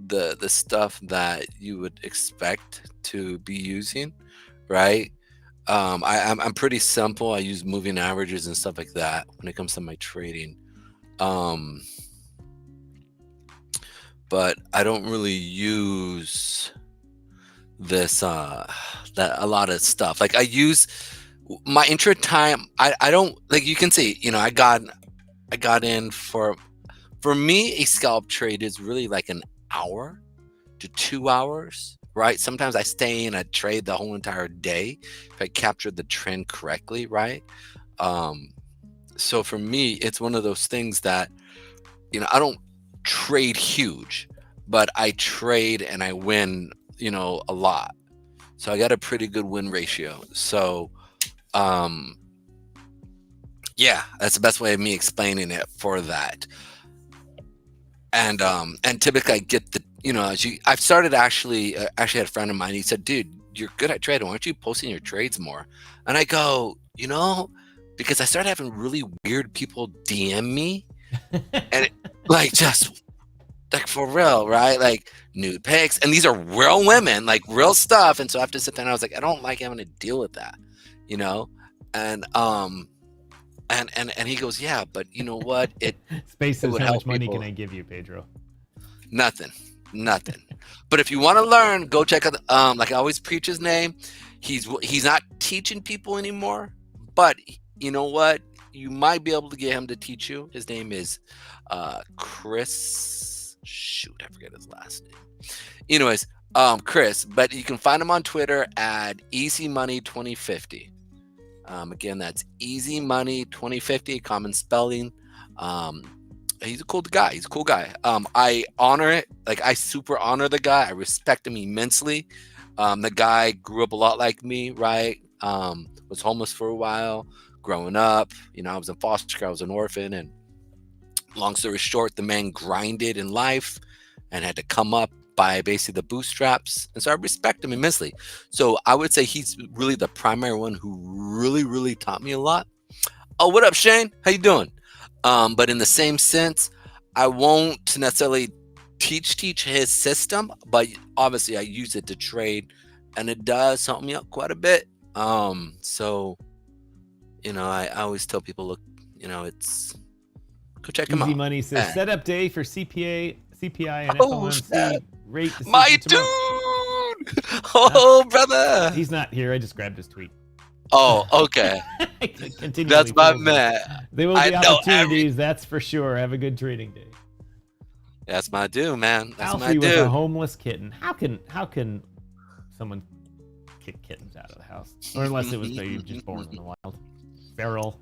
the stuff that you would expect to be using, right? I'm pretty simple. I use moving averages and stuff like that when it comes to my trading. But I don't really use this that a lot of stuff. Like I use my intra time. I don't, like, you can see, you know, I got in for me, a scalp trade is really like an hour to 2 hours, right? Sometimes I stay in a trade the whole entire day if I captured the trend correctly, right? So for me, it's one of those things that, you know, I don't trade huge, but I trade and I win, you know, a lot. So I got a pretty good win ratio. So, yeah, that's the best way of me explaining it for that. And typically I get the, you know, I've started actually had a friend of mine. He said, dude, you're good at trading. Why aren't you posting your trades more? And I go, you know, because I started having really weird people DM me and it, like just Like for real, right? Like nude pics, and these are real women, like real stuff. And so I have to sit there, and I was like, I don't like having to deal with that, you know. And and he goes, yeah, but you know what? Space It says, would how help much money people. can I give you, Pedro? Nothing. But if you want to learn, go check out. Like I always preach his name. He's not teaching people anymore, but you know what? You might be able to get him to teach you. His name is Chris. Shoot, I forget his last name. Anyways, Chris, but you can find him on Twitter at Easy Money 2050. Again, that's Easy Money 2050. Common spelling. He's a cool guy. He's a cool guy. I honor it. Like I super honor the guy. I respect him immensely. The guy grew up a lot like me, right? Was homeless for a while, growing up. You know, I was in foster care. I was an orphan, and long story short, the man grinded in life and had to come up by basically the bootstraps. And so I respect him immensely. So I would say he's really the primary one who really taught me a lot. Oh, what up, Shane? How you doing? But in the same sense, I won't necessarily teach his system, but obviously I use it to trade, and it does help me out quite a bit. So you know, I always tell people, look, you know, it's go check him out. Easy Money says, setup day for CPI, and Oh, FOMC rate decision my tomorrow. dude! Oh, brother! He's not here. I just grabbed his tweet. Oh, okay. That's my man. There will be opportunities, that's for sure. Have a good trading day. That's my dude, man. That's Alfie my dude. with a homeless kitten. How can someone kick kittens out of the house? Or unless it was maybe just born in the wild. Feral.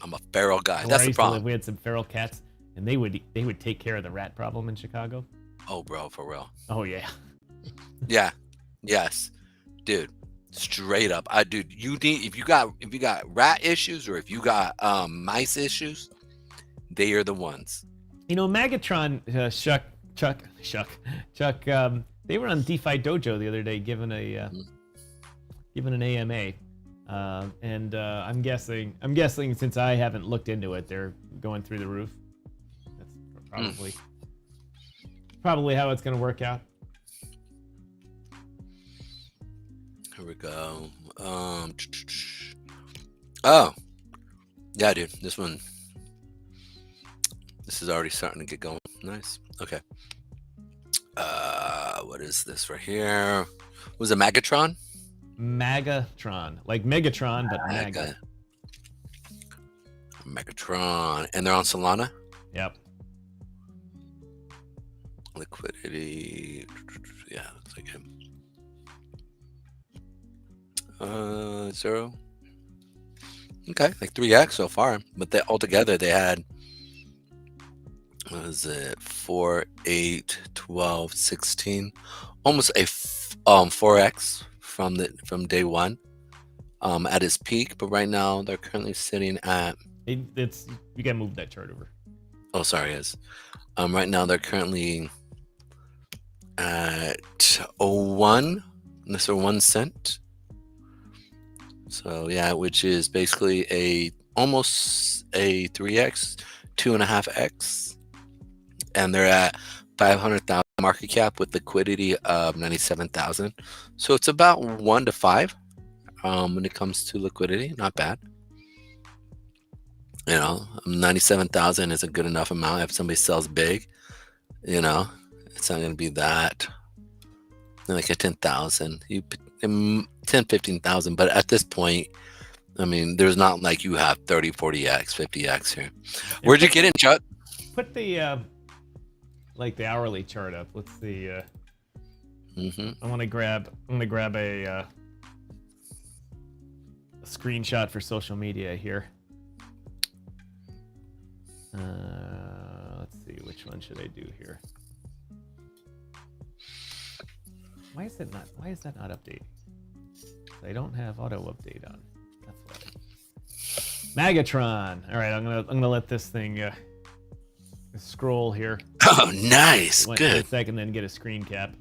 I'm a feral guy. Where That's I the used to problem. live, we had some feral cats, and they would take care of the rat problem in Chicago. Oh, bro, for real. Oh yeah. Yeah. Yes, dude. Straight up, dude. You need if you got rat issues or if you got mice issues, they are the ones. You know, Megatron, Chuck. They were on DeFi Dojo the other day, giving an AMA, and I'm guessing since I haven't looked into it, they're going through the roof. That's probably how it's going to work out. Here we go. Oh, yeah, dude. This is already starting to get going. Nice. Okay. What is this right here? Was it Megatron? Magatron, like Megatron, but Maga. Megatron, and they're on Solana. Yep. Liquidity. Yeah, looks like him. 0. Okay, like 3x so far, but they altogether they had, what was it, 4, 8, 12, 16, almost a 4x from day one, at its peak. But right now they're currently sitting at. It's you gotta move that chart over. Oh, sorry, yes. Right now they're currently at 0.01, this or 1 cent. So yeah, which is basically almost a 3x, 2.5x, and they're at 500,000 market cap with liquidity of 97,000. So it's about 1 to 5 when it comes to liquidity. Not bad. You know, 97,000 is a good enough amount. If somebody sells big, you know, it's not going to be that. Like a 10,000, 10, 15,000. But at this point, I mean, there's not like you have 30, 40x, 50x here. Where'd you get in, Chuck? Put the like the hourly chart up. Let's see. I'm gonna grab a screenshot for social media here. Let's see, which one should I do here? Why is that not updating? I don't have auto update on. That's why. Megatron. All right, I'm gonna let this thing scroll here. Oh, nice. Good. A second, then get a screen cap.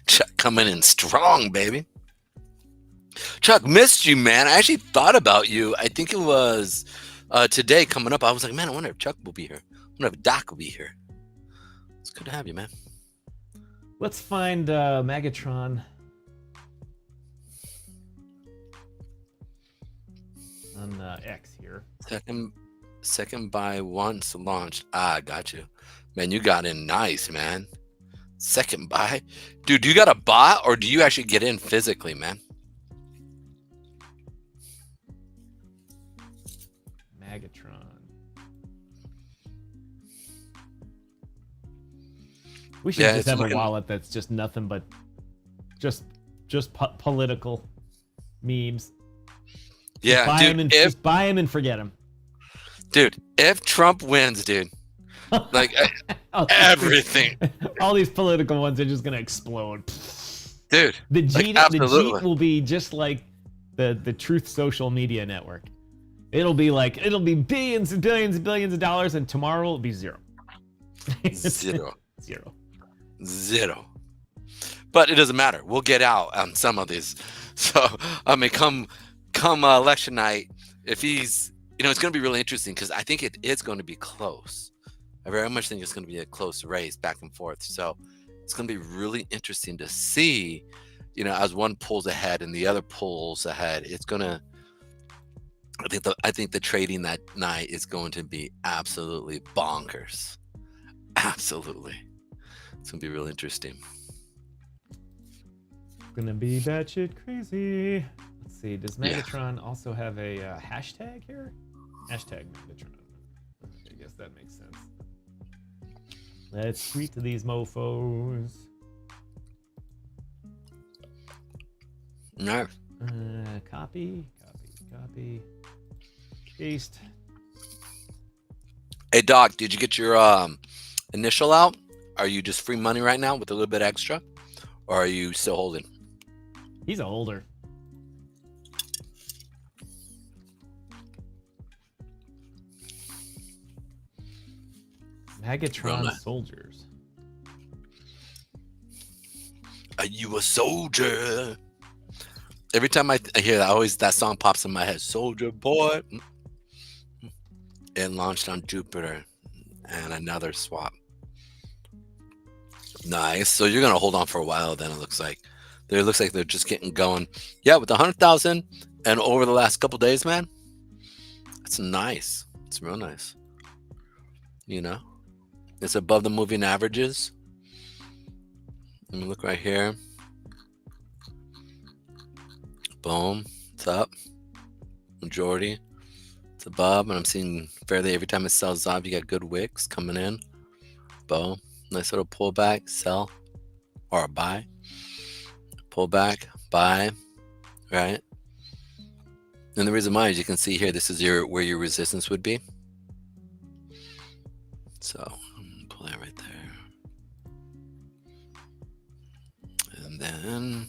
Chuck coming in strong, baby. Chuck, missed you, man. I actually thought about you. I think it was today coming up. I was like, man, I wonder if Chuck will be here. gonna have Doc will be here. It's good to have you, man. Let's find Megatron on X here. Second buy once launched. Ah, got you. Man, you got in nice, man. Second buy. Dude, do you got a bot or do you actually get in physically, man? Megatron. We should just have a wallet that's just nothing but just political memes. Yeah, dude. Just buy them and forget them. Dude, if Trump wins, dude, like everything. All these political ones are just gonna explode. Dude, the Jeet will be just like the Truth social media network. It'll be billions and billions and billions of dollars, and tomorrow it'll be zero. Zero. But it doesn't matter. We'll get out on some of these. So I mean, come election night, if he's, it's going to be really interesting because I think it is going to be close. I very much think it's going to be a close race back and forth. So it's going to be really interesting to see, as one pulls ahead and the other pulls ahead. It's going to. I think the trading that night is going to be absolutely bonkers. Absolutely. It's going to be real interesting. Gonna be batshit crazy. Let's see. Does Megatron also have a hashtag here? Hashtag Megatron. I guess that makes sense. Let's tweet to these mofos. No. Copy. Paste. Hey, Doc, did you get your initial out? Are you just free money right now with a little bit extra? Or are you still holding? He's a holder. Megatron soldiers. Are you a soldier? Every time I hear that, that song pops in my head. Soldier boy. It launched on Jupiter and another swap. Nice. So you're gonna hold on for a while. Then it looks like they're just getting going. Yeah, with 100,000 and over the last couple days, man. That's nice. It's real nice. It's above the moving averages. Let me look right here. Boom. It's up. Majority. It's above, and I'm seeing fairly every time it sells off, you got good wicks coming in. Boom. Nice little pullback, sell, or buy. Pull back, buy, right? And the reason why, as you can see here, this is where your resistance would be. So pull that right there. And then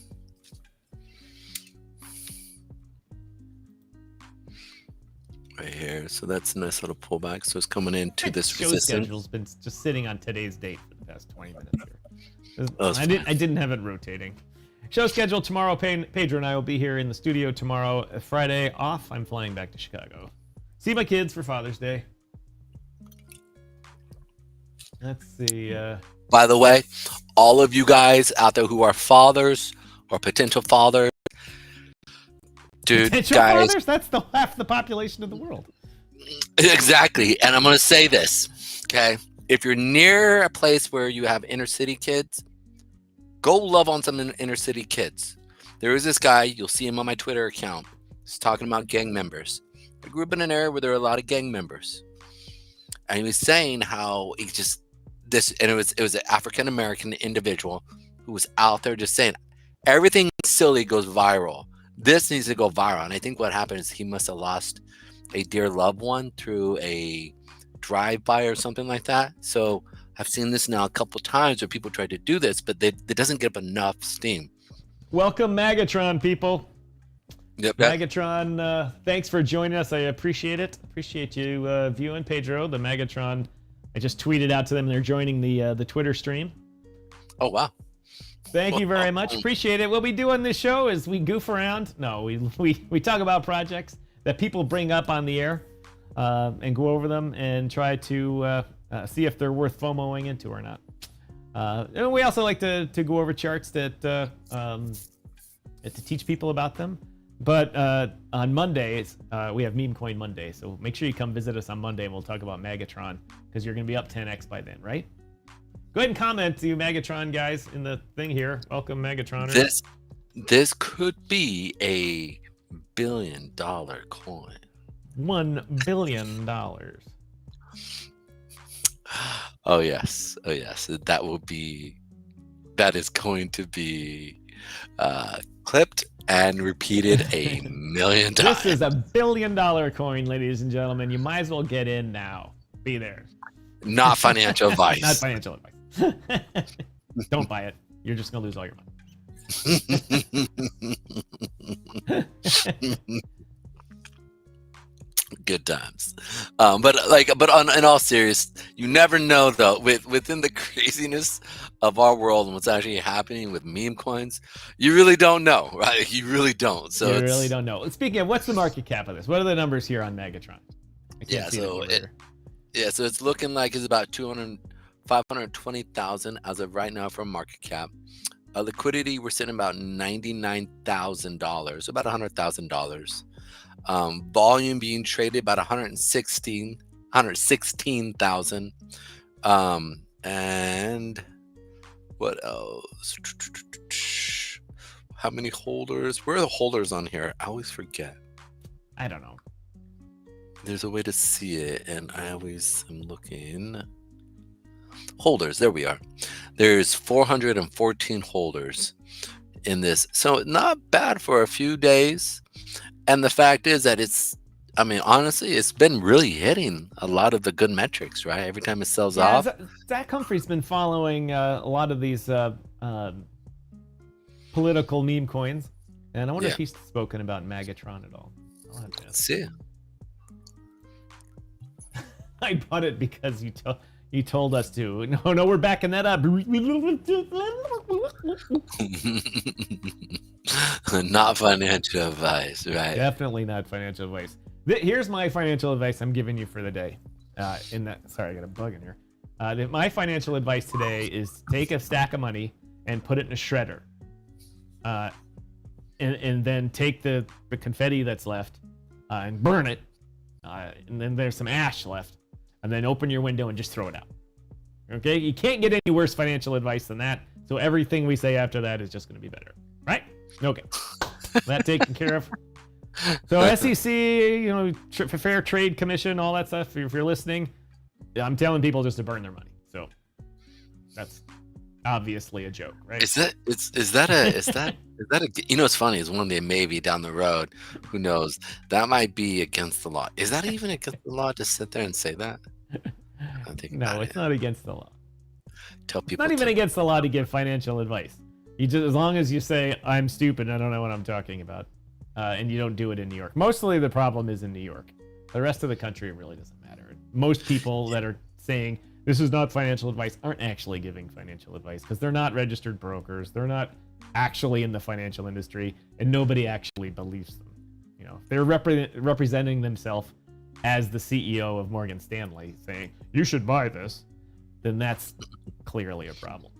right here. So that's a nice little pullback. So it's coming into this resistance. Show schedule's been just sitting on today's date for the past 20 minutes here. I didn't have it rotating. Show schedule tomorrow. Pedro and I will be here in the studio tomorrow. Friday off. I'm flying back to Chicago. See my kids for Father's Day. Let's see. By the way, all of you guys out there who are fathers or potential fathers, dude, potential guys, fathers? That's half the population of the world. Exactly. And I'm going to say this, okay? If you're near a place where you have inner city kids, go love on some inner city kids. There is this guy, you'll see him on my Twitter account. He's talking about gang members. I grew up in an area where there are a lot of gang members. And he was saying how it was an African American individual who was out there just saying everything silly goes viral. This needs to go viral. And I think what happened is he must have lost a dear loved one through a drive-by or something like that. So I've seen this now a couple times where people try to do this, but it doesn't get up enough steam. Welcome, Megatron people. Yep. Megatron, thanks for joining us. I appreciate it. Appreciate you viewing, Pedro. The Megatron, I just tweeted out to them. They're joining the Twitter stream. Oh, wow. Thank you very much. Appreciate it. What we do on this show is we goof around. No, we talk about projects that people bring up on the air and go over them and try to see if they're worth FOMOing into or not. And we also like to go over charts that to teach people about them. But on Mondays, we have Meme Coin Monday. So make sure you come visit us on Monday and we'll talk about Megatron because you're going to be up 10x by then, right? Go ahead and comment, you Megatron guys, in the thing here. Welcome, Megatroners. This could be a $1 billion coin. $1 billion. Oh yes. That is going to be clipped and repeated a million times. This is a $1 billion coin, ladies and gentlemen. You might as well get in now. Be there. Not financial advice. Not financial advice. Don't buy it. You're just gonna lose all your money. Good times. But in all seriousness, you never know though. Within the craziness of our world and what's actually happening with meme coins, you really don't know, right? You really don't. So you really don't know. Speaking of, what's the market cap of this? What are the numbers here on Megatron? So it's looking like it's about 520,000 as of right now for market cap. Liquidity, we're sitting about $99,000, about $100,000. Volume being traded about 116,000. And what else? How many holders? Where are the holders on here? I always forget. I don't know. There's a way to see it, and I always am looking. Holders, there we are. There's 414 holders in this, so not bad for a few days. And the fact is that honestly, it's been really hitting a lot of the good metrics, right? Every time it sells off. Zach Humphrey's been following a lot of these political meme coins, and I wonder if he's spoken about Megatron at all. Let's see. I bought it because you told us to. No, we're backing that up. Not financial advice, right? Definitely not financial advice. Here's my financial advice I'm giving you for the day. Sorry, I got a bug in here. My financial advice today is take a stack of money and put it in a shredder. And then take the confetti that's left and burn it. And then there's some ash left. And then open your window and just throw it out. Okay? You can't get any worse financial advice than that. So everything we say after that is just going to be better. Right? Okay. That taken care of. So SEC, Fair Trade Commission, all that stuff. If you're listening, I'm telling people just to burn their money. So that's obviously a joke, right? Is that it's funny, it's one day maybe down the road, who knows, that might be against the law. Is that even against the law to sit there and say that? No, it's not against the law. Tell people it's not even against the law to give financial advice. As long as you say I'm stupid, I don't know what I'm talking about, and you don't do it in New York. Mostly the problem is in New York. The rest of the country really doesn't matter. Most people that are saying this is not financial advice aren't actually giving financial advice because they're not registered brokers. They're not actually in the financial industry, and nobody actually believes them. If they're representing themselves as the CEO of Morgan Stanley saying you should buy this, then that's clearly a problem.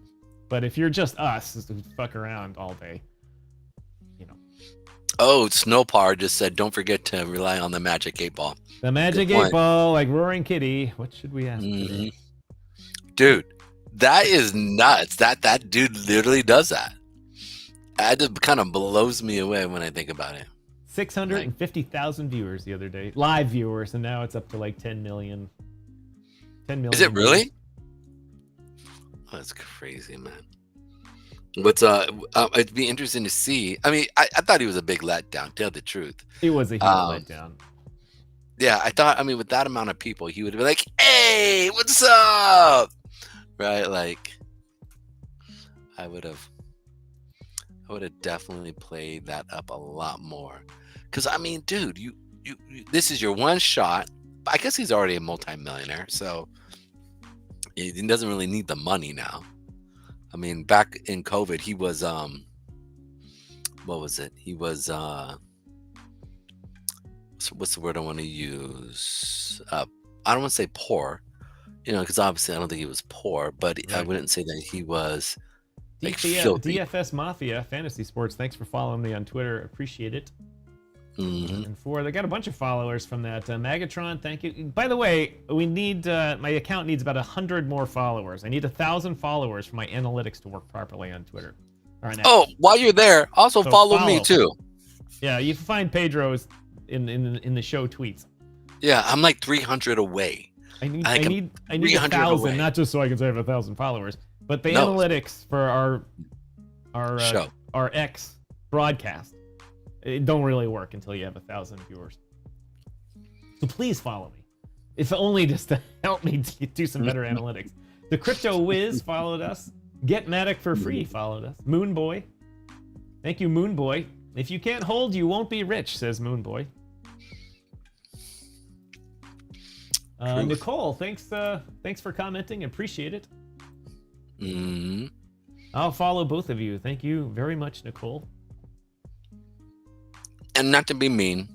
But if you're just us who fuck around all day, Oh, Snowpower just said, don't forget to rely on the Magic 8 Ball. The Magic 8 Ball, like Roaring Kitty. What should we ask today? Dude, that is nuts. That dude literally does that. That just kind of blows me away when I think about it. 650,000 viewers the other day. Live viewers, and now it's up to like 10 million. 10 million. Is it really? Oh, that's crazy, man. But it'd be interesting to see. I thought he was a big letdown, tell the truth. It was a huge letdown. Yeah, I thought, with that amount of people, he would be like, hey, what's up? Right? Like, I would have definitely played that up a lot more. Because, dude, you this is your one shot. I guess he's already a multimillionaire, so he doesn't really need the money now. Back in COVID, he was, what was it? He was, what's the word I want to use? I don't want to say poor. You know, because obviously I don't think he was poor, but I Right. wouldn't say that he was like filthy. DFS Mafia Fantasy Sports. Thanks for following me on Twitter. Appreciate it. Hmm. And they got a bunch of followers from that. Magatron, thank you. By the way, we need my account needs about 100 more followers. I need 1,000 followers for my analytics to work properly on Twitter. All right, Oh, while you're there, also So follow me follow. too. Yeah, you can find Pedro's in the show tweets. Yeah, I'm like 300 away. I need I can 300 1,000, away. not just so I can save 1,000 followers, but the No. analytics for Show. our X broadcast, it don't really work until you have 1,000 viewers. So please follow me, if only just to help me do some better analytics. The Crypto Wiz followed us. Get Matic for free followed us. Moonboy, thank you, Moonboy. If you can't hold, you won't be rich, says Moonboy. Nicole, thanks for commenting. Appreciate it. Hmm. I'll follow both of you. Thank you very much, Nicole. And not to be mean,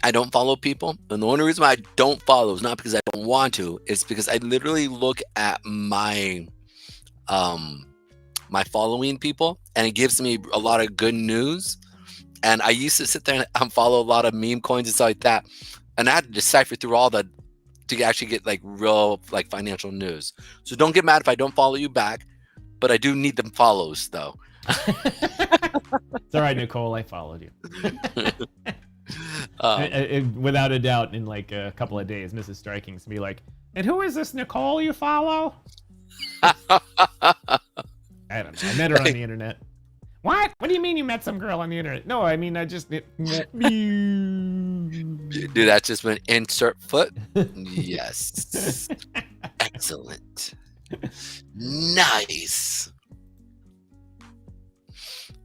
I don't follow people, and the only reason why I don't follow is not because I don't want to. It's because I literally look at my my following people, and it gives me a lot of good news. And I used to sit there and follow a lot of meme coins and stuff like that, and I had to decipher through all the to actually get like real like financial news. So don't get mad if I don't follow you back, but I do need them follows though. It's all right, Nicole. I followed you. Without a doubt, in like a couple of days, Mrs. Striking's be like, "And who is this Nicole you follow?" I don't know. I met her on the internet. What? What do you mean you met some girl on the internet? No, I mean I just. Dude, that just went insert foot. Yes. Excellent. Nice.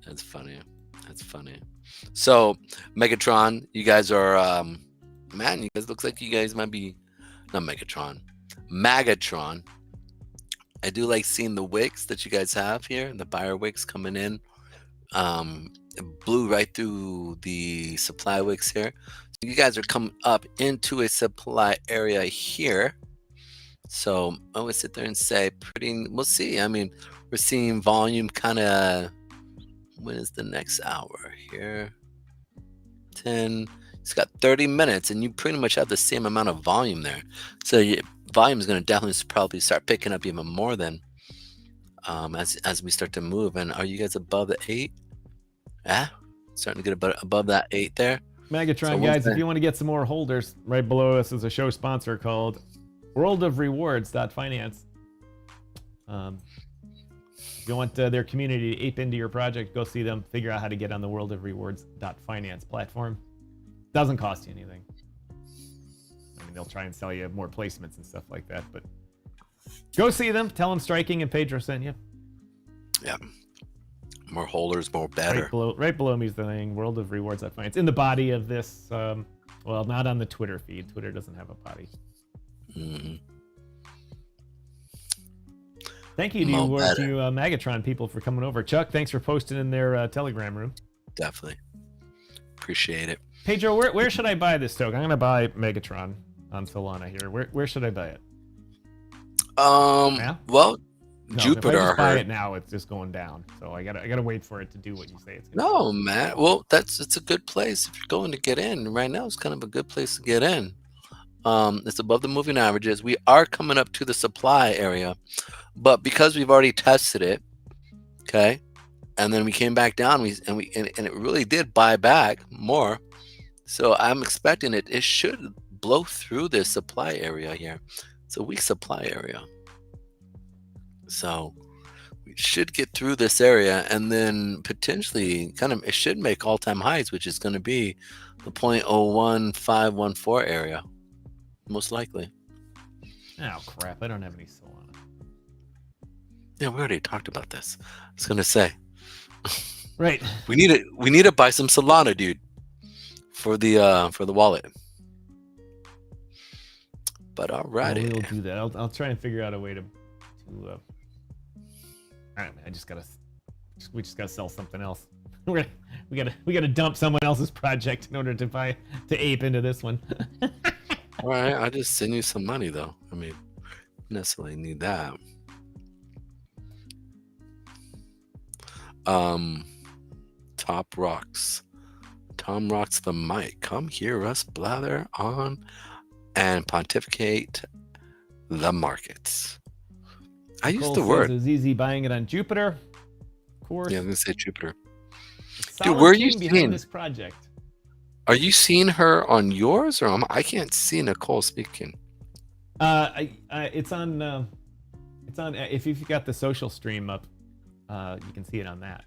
That's funny. That's funny. So, Megatron, you guys are, man, you guys looks like you guys might be, not Megatron, Magatron. I do like seeing the wicks that you guys have here, the buyer wicks coming in. It blew right through the supply wicks here. So you guys are coming up into a supply area here. So I always sit there and say, we'll see. I mean, we're seeing volume kind of, when is the next hour here? 10. It's got 30 minutes, and you pretty much have the same amount of volume there. So volume is going to definitely probably start picking up even more then as we start to move. And are you guys above the 8? Yeah, starting to get above that 8 there. Megatron, So guys, if you want to get some more holders, right below us is a show sponsor called worldofrewards.finance. If you want their community to ape into your project, go see them. Figure out how to get on the worldofrewards.finance platform. Doesn't cost you anything. I mean, they'll try and sell you more placements and stuff like that, but go see them. Tell them Striking and Pedro sent you. Yeah. More holders, more better. Right below me is the thing, worldofrewards.finance. In the body of this, well, not on the Twitter feed. Twitter doesn't have a body. Mm-hmm. Thank you to Magatron people for coming over. Chuck, thanks for posting in their Telegram room. Definitely. Appreciate it. Pedro, where should I buy this token? I'm going to buy Megatron on Solana here. Where should I buy it? Well, No, Jupiter. If I just buy it now, it's just going down. So I gotta wait for it to do what you say it's going to. No, man. Well, it's a good place if you're going to get in. Right now, it's kind of a good place to get in. It's above the moving averages. We are coming up to the supply area, but because we've already tested it, okay, and then we came back down, and it really did buy back more. So I'm expecting it should blow through this supply area here. It's a weak supply area. So we should get through this area, and then potentially it should make all-time highs, which is going to be the 0.01514 area, most likely. Oh crap! I don't have any Solana. Yeah, we already talked about this. I was going to say, right? We need to buy some Solana, dude, for the wallet. But alrighty, We'll do that. I'll try and figure out a way to. All right, man, we just gotta sell something else. we gotta dump someone else's project in order to ape into this one. all right. I'll just send you some money, though. I mean, necessarily need that. Top rocks. Tom rocks the mic. Come hear us blather on and pontificate the markets. I used Cole the says word. it was easy buying it on Jupiter. Of course. Yeah, I'm gonna say Jupiter. Solid where are you team behind seeing? this project. Are you seeing her on yours, or I can't see Nicole speaking? It's on. It's on. If you've got the social stream up, you can see it on that.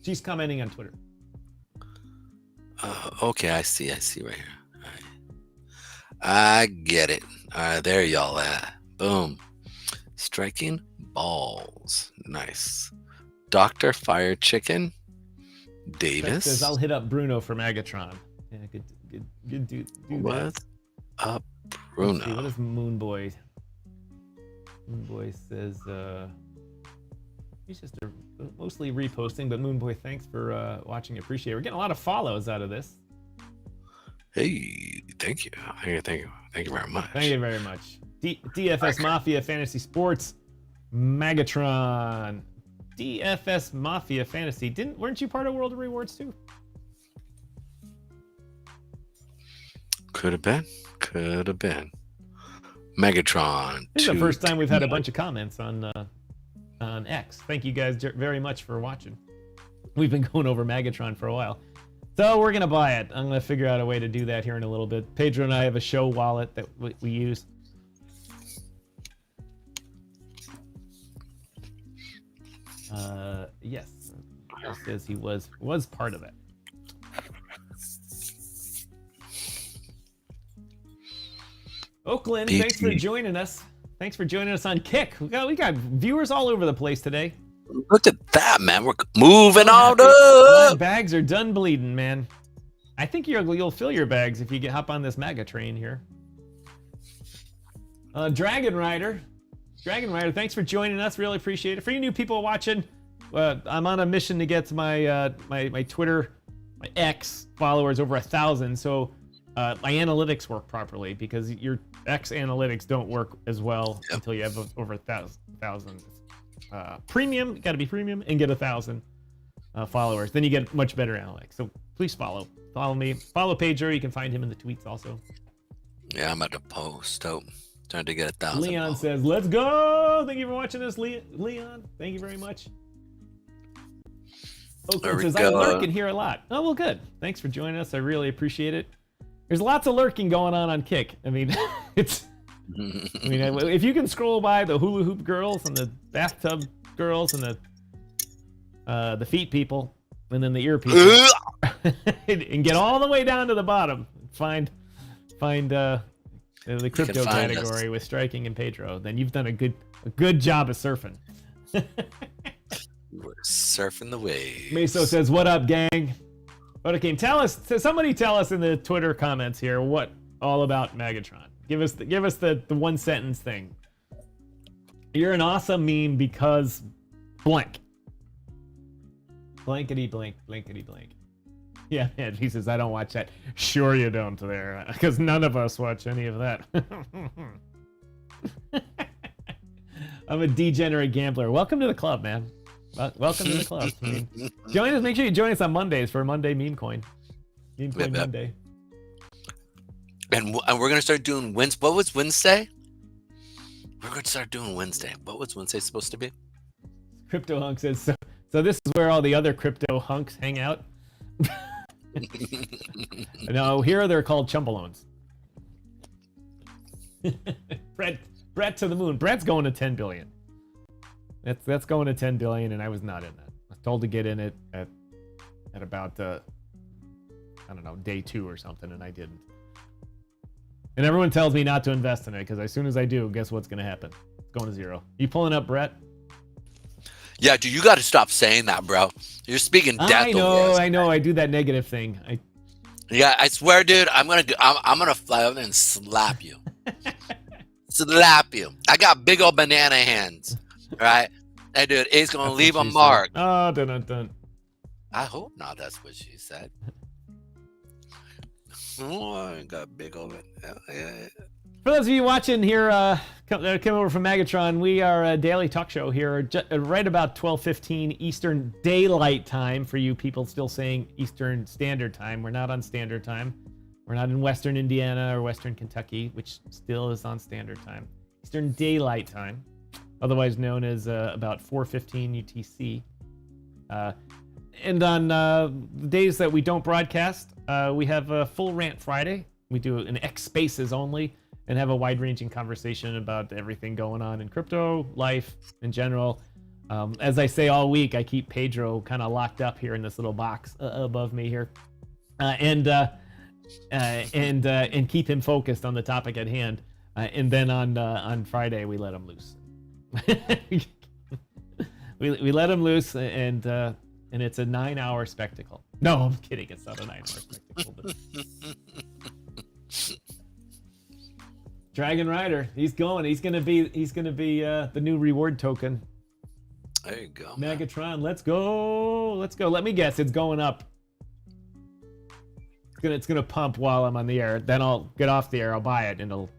She's commenting on Twitter. Okay, I see right here. All right. I get it. All right, there y'all at. Boom. Striking balls. Nice. Dr. Fire Chicken. Davis. Says I'll hit up Bruno for Megatron. Yeah, good do What that. up, Let's Bruno? see, what is Moonboy? Moonboy says he's just mostly reposting, but Moonboy, thanks for watching. Appreciate it. We're getting a lot of follows out of this. Hey, thank you. Thank you very much. Thank you very much. DFS Mafia Fantasy Sports Megatron. DFS Mafia Fantasy. Weren't you part of World of Rewards too? Could have been. Megatron. This is the first time we've had a bunch of comments on X. Thank you guys very much for watching. We've been going over Megatron for a while. So we're going to buy it. I'm going to figure out a way to do that here in a little bit. Pedro and I have a show wallet that we use. Yes. He says he was part of it. Oakland, thanks for joining us. Thanks for joining us on Kick. We got viewers all over the place today. Look at that, man. We're moving on My up. bags are done bleeding, man. I think you'll fill your bags if you hop on this MAGA train here. Dragon Rider, thanks for joining us. Really appreciate it. For you new people watching, I'm on a mission to get my my Twitter, my X followers over 1,000. So my analytics work properly, because your X analytics don't work as well until you have over 1,000. Premium, got to be premium and get 1,000 followers. Then you get much better analytics. So please follow me. Follow Pedro. You can find him in the tweets also. Yeah, I'm at the post. Oh, trying to get 1,000. Leon says, "Let's go!" Thank you for watching this, Leon. Thank you very much. Oakland says, "I lurk in here a lot." Oh well, good. Thanks for joining us. I really appreciate it. There's lots of lurking going on Kick. I mean, if you can scroll by the hula hoop girls and the bathtub girls and the feet people and then the ear people, and get all the way down to the bottom, find the crypto category with Striking and Pedro, then you've done a good job of surfing. We're surfing the wave. Meso says, "What up, gang?" Okay, somebody tell us in the Twitter comments here what all about Megatron. Give us the one sentence thing. You're an awesome meme because blank. Blankety blank, blankety blank. Yeah, man, he says, "I don't watch that." Sure you don't there, because none of us watch any of that. I'm a degenerate gambler. Welcome to the club, man. Welcome to the club. I mean, join us. Make sure you join us on Mondays for Monday Meme Coin. Meme Coin Monday. And we're gonna start doing Wednesday. What was Wednesday? We're gonna start doing Wednesday. What was Wednesday supposed to be? Crypto Hunk says, so this is where all the other crypto hunks hang out. No, here they're called Chumbalones. Brett to the moon. Brett's going to 10 billion. That's going to 10 billion, and I was not in that. I was told to get in it at about I don't know, day 2 or something, and I didn't. And everyone tells me not to invest in it, because as soon as I do, guess what's going to happen? It's going to 0. You pulling up, Brett? Yeah, dude, you got to stop saying that, bro. You're speaking death. I know. I do that negative thing. Yeah, I swear, dude. I'm gonna fly over there and slap you. Slap you. I got big old banana hands, right? Hey, dude, it's gonna leave a mark. Oh, dun. I hope not. That's what she said. Oh, I got big old. Yeah. For those of you watching here, come over from Megatron, we are a daily talk show here, right about 12:15 Eastern Daylight Time. For you people still saying Eastern Standard Time, we're not on Standard Time. We're not in Western Indiana or Western Kentucky, which still is on Standard Time. Eastern Daylight Time, otherwise known as about 4:15 UTC. And on the days that we don't broadcast, we have a full rant Friday. We do an X Spaces only and have a wide-ranging conversation about everything going on in crypto, life in general. As I say all week, I keep Pedro kind of locked up here in this little box above me here, and keep him focused on the topic at hand. And then on Friday we let him loose. we let him loose, and it's a 9-hour spectacle. No, I'm kidding. It's not a 9-hour spectacle. But... Dragon Rider, he's going. He's gonna be the new reward token. There you go. Megatron, let's go. Let me guess, it's going up. It's gonna pump while I'm on the air. Then I'll get off the air. I'll buy it, and it'll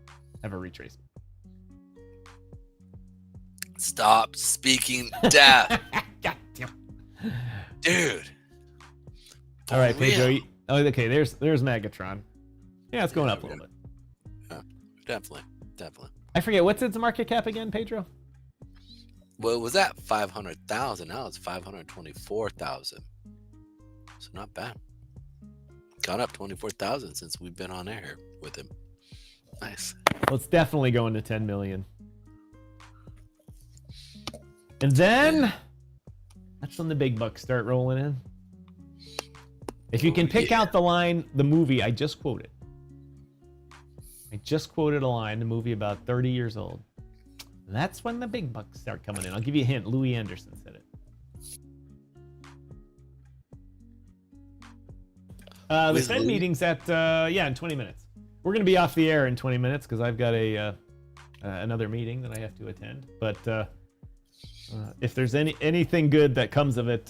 have a retracement. Stop speaking death. Dude. All right, Pedro. Okay, there's Megatron. Yeah, it's going up a little bit. Yeah, definitely. I forget, what's its market cap again, Pedro? Well, it was at 500,000. Now it's 524,000. So not bad. Gone up 24,000 since we've been on air with him. Nice. Well, it's definitely going to 10 million. And then that's when the big bucks start rolling in. If you can pick out the line, the movie I just quoted. I just quoted a line, the movie about 30 years old. That's when the big bucks start coming in. I'll give you a hint. Louis Anderson said it. The Fed meeting's at, in 20 minutes. We're going to be off the air in 20 minutes because I've got another meeting that I have to attend. But if there's anything good that comes of it,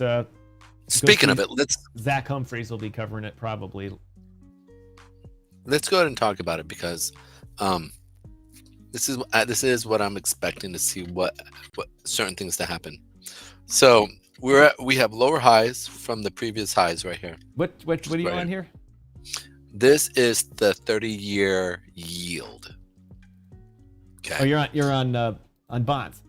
speaking of it, Zach Humphreys will be covering it probably. Let's go ahead and talk about it because this is what I'm expecting to see what certain things to happen. So we have lower highs from the previous highs right here. What are you on here? This is the 30-year yield. Okay. Oh, you're on bonds.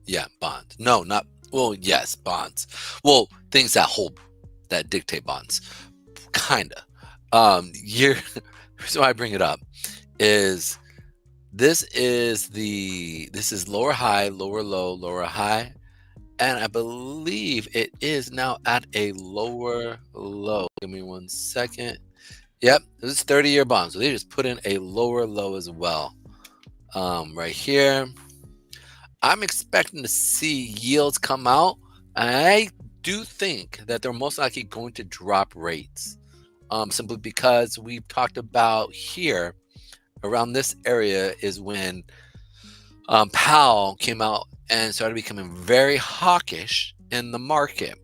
Yeah, bonds. No, not well. Yes, bonds. Well, things that dictate bonds, kinda. Reason why I bring it up is this is lower high, lower low, lower high, and I believe it is now at a lower low. Give me 1 second. Yep, this is 30-year bonds. So they just put in a lower low as well. Right here. I'm expecting to see yields come out. I do think that they're most likely going to drop rates. Simply because we've talked about here around this area is when Powell came out and started becoming very hawkish in the market,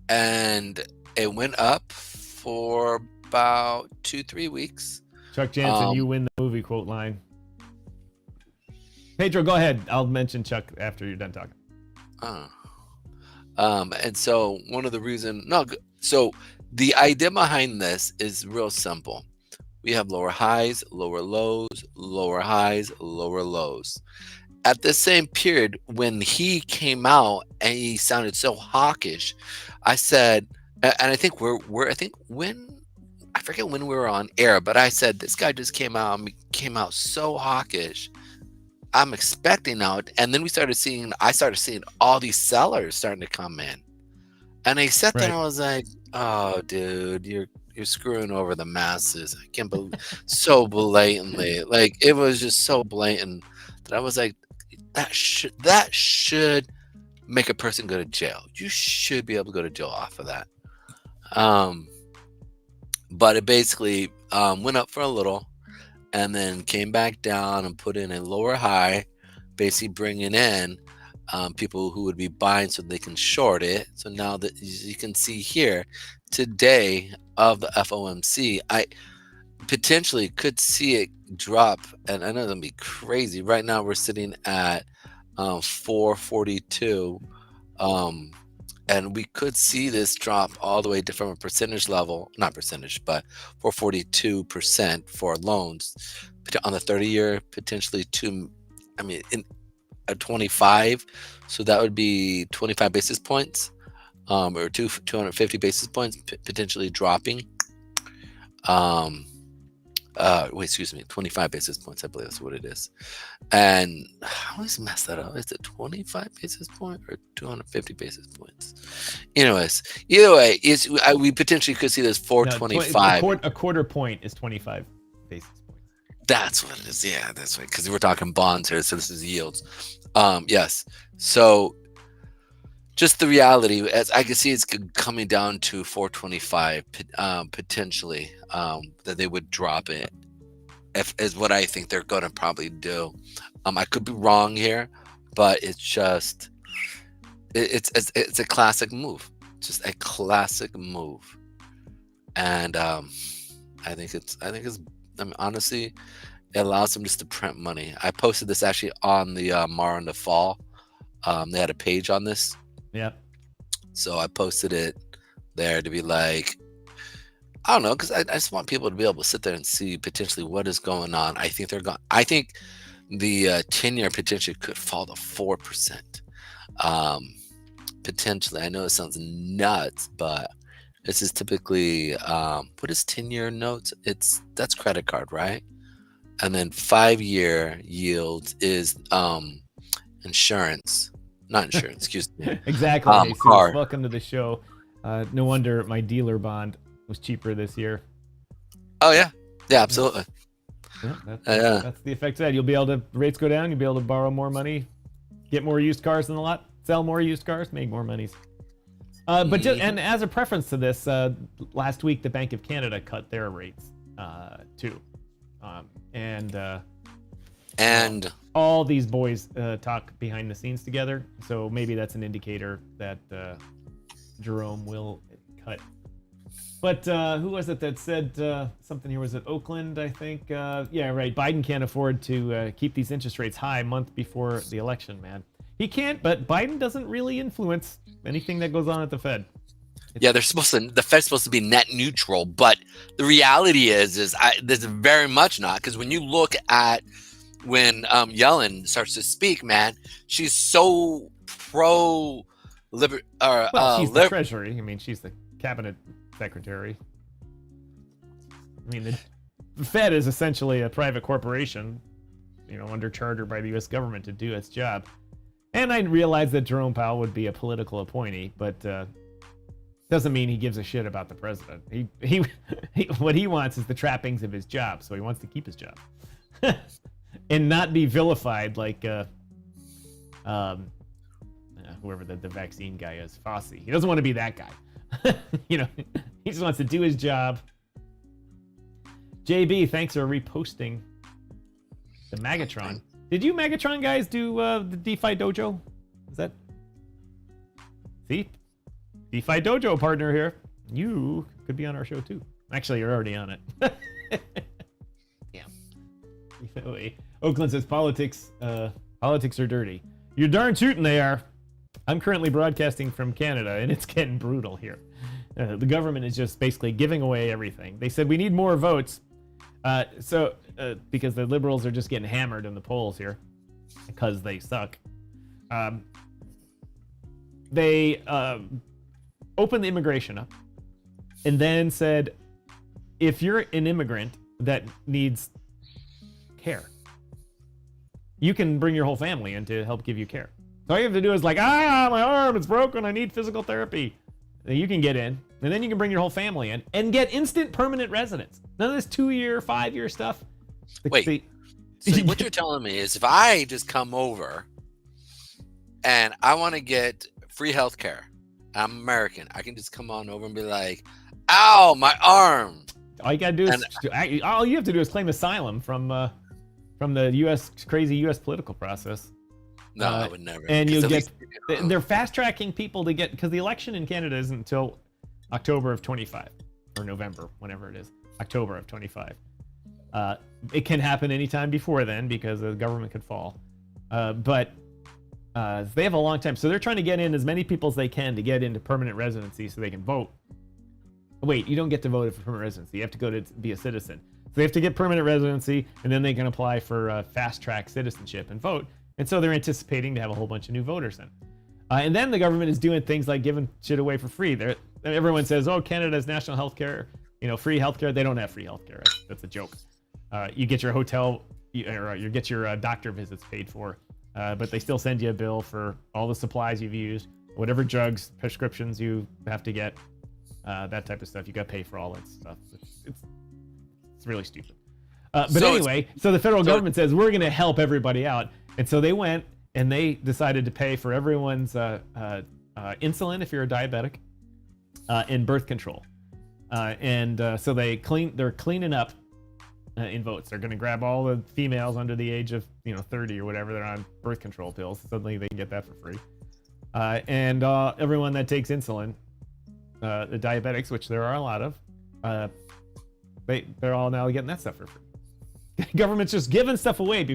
and it went up for about 2-3 weeks. Chuck Jansen, you win the movie quote line. Pedro, go ahead. I'll mention Chuck after you're done talking. And so one of the so the idea behind this is real simple. We have lower highs, lower lows, lower highs, lower lows. At the same period, when he came out and he sounded so hawkish, I said, and I think I forget when we were on air, but I said this guy just came out so hawkish. I'm expecting now, and then I started seeing all these sellers starting to come in, and I said that I was like, "Oh, dude, you're screwing over the masses." I can't believe so blatantly. Like it was just so blatant that I was like, "That should make a person go to jail. You should be able to go to jail off of that." But it basically went up for a little, and then came back down and put in a lower high, basically bringing in people who would be buying so they can short it. So now that you can see here today of the FOMC, potentially could see it drop, and I know it's gonna be crazy. Right now we're sitting at 442, and we could see this drop all the way to, from a percentage level, not percentage, but 442% for loans on the 30-year, potentially in a 25, so that would be 25 basis points, or 250 basis points potentially dropping. Wait, excuse me, 25 basis points, I believe that's what it is. And I always mess that up. Is it 25 basis point or 250 basis points? Anyways, either way, we potentially could see this 425. A quarter point is 25 basis points. That's what it is. Yeah, that's right. Because we're talking bonds here, so this is yields. Yes. So just the reality, as I can see, it's coming down to 425 potentially, that they would drop it, is what I think they're going to probably do. I could be wrong here, but it's just it's a classic move, just a classic move, and I think it's honestly, it allows them just to print money. I posted this actually on the Mar in the Fall. They had a page on this. Yeah. So I posted it there to be like, I don't know, because I just want people to be able to sit there and see potentially what is going on. I think I think the 10-year potentially could fall to 4%. Potentially, I know it sounds nuts, but this is typically what is 10-year notes? That's credit card, right? And then 5-year yield is insurance. Not insurance, excuse me. Exactly. Jesus, car. Welcome to the show. No wonder my dealer bond was cheaper this year. Oh yeah, absolutely. Yeah, that's the effect of that. You'll be able to, rates go down, you'll be able to borrow more money, get more used cars in the lot, sell more used cars, make more monies. But just, and as a preference to this, last week the Bank of Canada cut their rates too, and all these boys talk behind the scenes together, so maybe that's an indicator that Jerome will cut. But who was it that said something here? Was it Oakland, I think? Yeah, right. Biden can't afford to keep these interest rates high a month before the election, man. He can't, but Biden doesn't really influence anything that goes on at the Fed. Yeah, the Fed's supposed to be net neutral, but the reality is there's very much not, because when you look at when Yellen starts to speak, man, she's so pro liber. Well, she's the Treasury. I mean, she's the cabinet secretary. I mean, the Fed is essentially a private corporation, under charter by the U.S. government to do its job. And I realize that Jerome Powell would be a political appointee, but doesn't mean he gives a shit about the president. He what he wants is the trappings of his job, so he wants to keep his job. And not be vilified like whoever the vaccine guy is, Fauci. He doesn't want to be that guy. He just wants to do his job. JBee, thanks for reposting the Megatron. Did you Megatron guys do the DeFi Dojo? Is that? See? DeFi Dojo partner here. You could be on our show too. Actually, you're already on it. Yeah. Oakland says politics are dirty. You're darn tootin' they are. I'm currently broadcasting from Canada, and it's getting brutal here. The government is just basically giving away everything. They said we need more votes, because the liberals are just getting hammered in the polls here because they suck. They opened the immigration up and then said, if you're an immigrant that needs care, you can bring your whole family in to help give you care. So all you have to do is like, my arm, it's broken, I need physical therapy. You can get in, and then you can bring your whole family in and get instant permanent residence. None of this 2-year, 5-year stuff. So what you're telling me is if I just come over and I want to get free health care, I'm American, I can just come on over and be like, ow, my arm. All you gotta do is, all you have to do is claim asylum from the U.S. crazy U.S. political process. No, I would never. And you'll get. They're fast tracking people to get, because the election in Canada isn't until October of 25 or November, whenever it is, October of 25. It can happen anytime before then because the government could fall. But they have a long time. So they're trying to get in as many people as they can to get into permanent residency so they can vote. Wait, you don't get to vote for permanent residency. You have to go to be a citizen. So they have to get permanent residency, and then they can apply for fast-track citizenship and vote. And so they're anticipating to have a whole bunch of new voters in. And then the government is doing things like giving shit away for free. Everyone says, oh, Canada has national health care, free health care. They don't have free health care. That's a joke. You get your hotel, you get your doctor visits paid for, but they still send you a bill for all the supplies you've used, whatever drugs, prescriptions you have to get, that type of stuff. You got to pay for all that stuff. It's really stupid. But anyway, so the federal government says, we're going to help everybody out. And so they went and they decided to pay for everyone's insulin if you're a diabetic, and birth control. So they're cleaning up in votes. They're going to grab all the females under the age of 30 or whatever that are on birth control pills. Suddenly they can get that for free. And everyone that takes insulin, the diabetics, which there are a lot of, they're all now getting that stuff for free. Government's just giving stuff away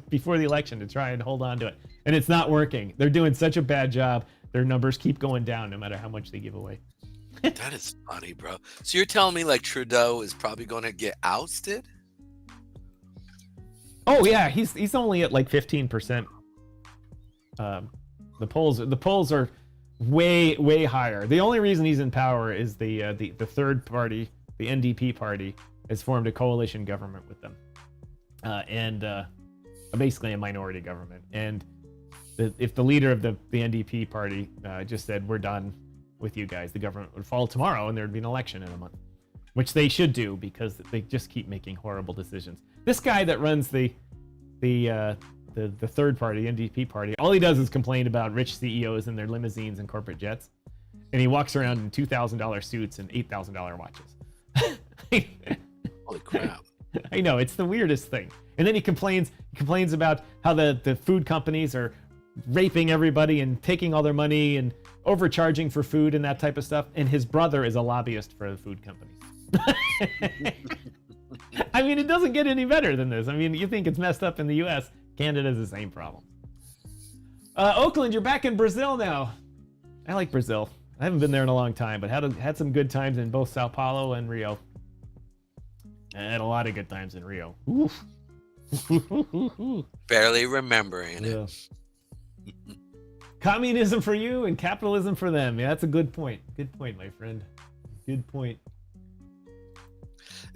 before the election to try and hold on to it. And it's not working. They're doing such a bad job. Their numbers keep going down no matter how much they give away. That is funny, bro. So you're telling me like Trudeau is probably going to get ousted? Oh yeah, he's only at like 15%. The polls are way higher. The only reason he's in power is the third party, the NDP party, has formed a coalition government with them. And basically a minority government. And if the leader of the NDP party just said, we're done with you guys, the government would fall tomorrow and there'd be an election in a month, which they should do because they just keep making horrible decisions. This guy that runs the third party, NDP party, all he does is complain about rich CEOs and their limousines and corporate jets. And he walks around in $2,000 suits and $8,000 watches. Holy crap. I know, it's the weirdest thing. And then he complains about how the food companies are raping everybody and taking all their money and overcharging for food and that type of stuff. And his brother is a lobbyist for the food companies. I mean, it doesn't get any better than this. I mean, you think it's messed up in the US, Canada's the same problem. Oakland, you're back in Brazil now. I like Brazil. I haven't been there in a long time, but had some good times in both Sao Paulo and Rio. I had a lot of good times in Rio. Oof. Barely remembering it. Communism for you and capitalism for them. Yeah, that's a good point. Good point, my friend. Good point.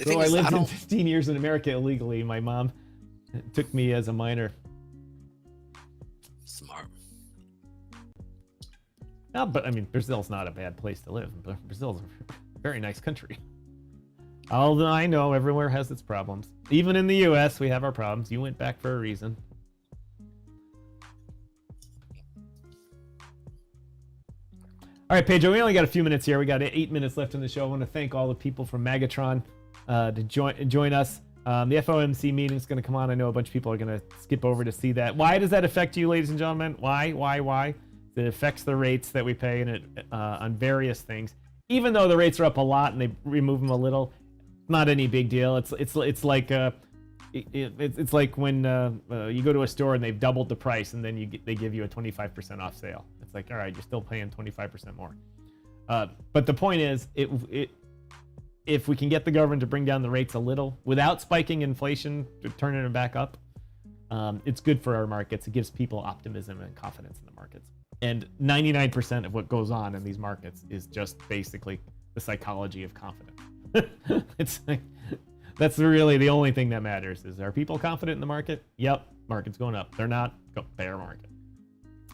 So I lived in 15 years in America illegally. My mom took me as a minor. Smart. No, but I mean, Brazil's not a bad place to live. Brazil's a very nice country. Although I know everywhere has its problems. Even in the US, we have our problems. You went back for a reason. All right, Pedro, we only got a few minutes here. We got 8 minutes left in the show. I want to thank all the people from Magatron to join us. The FOMC meeting is going to come on. I know a bunch of people are going to skip over to see that. Why does that affect you, ladies and gentlemen? Why? It affects the rates that we pay on various things. Even though the rates are up a lot and they remove them a little, not any big deal. It's like it's like when you go to a store and they've doubled the price and then they give you a 25% off sale. It's like, all right, you're still paying 25% more. But the point is, if we can get the government to bring down the rates a little without spiking inflation, turning it back up, it's good for our markets. It gives people optimism and confidence in the markets. And 99% of what goes on in these markets is just basically the psychology of confidence. It's like, that's really the only thing that matters. Are people confident in the market? Yep, market's going up. They're not, go bear market.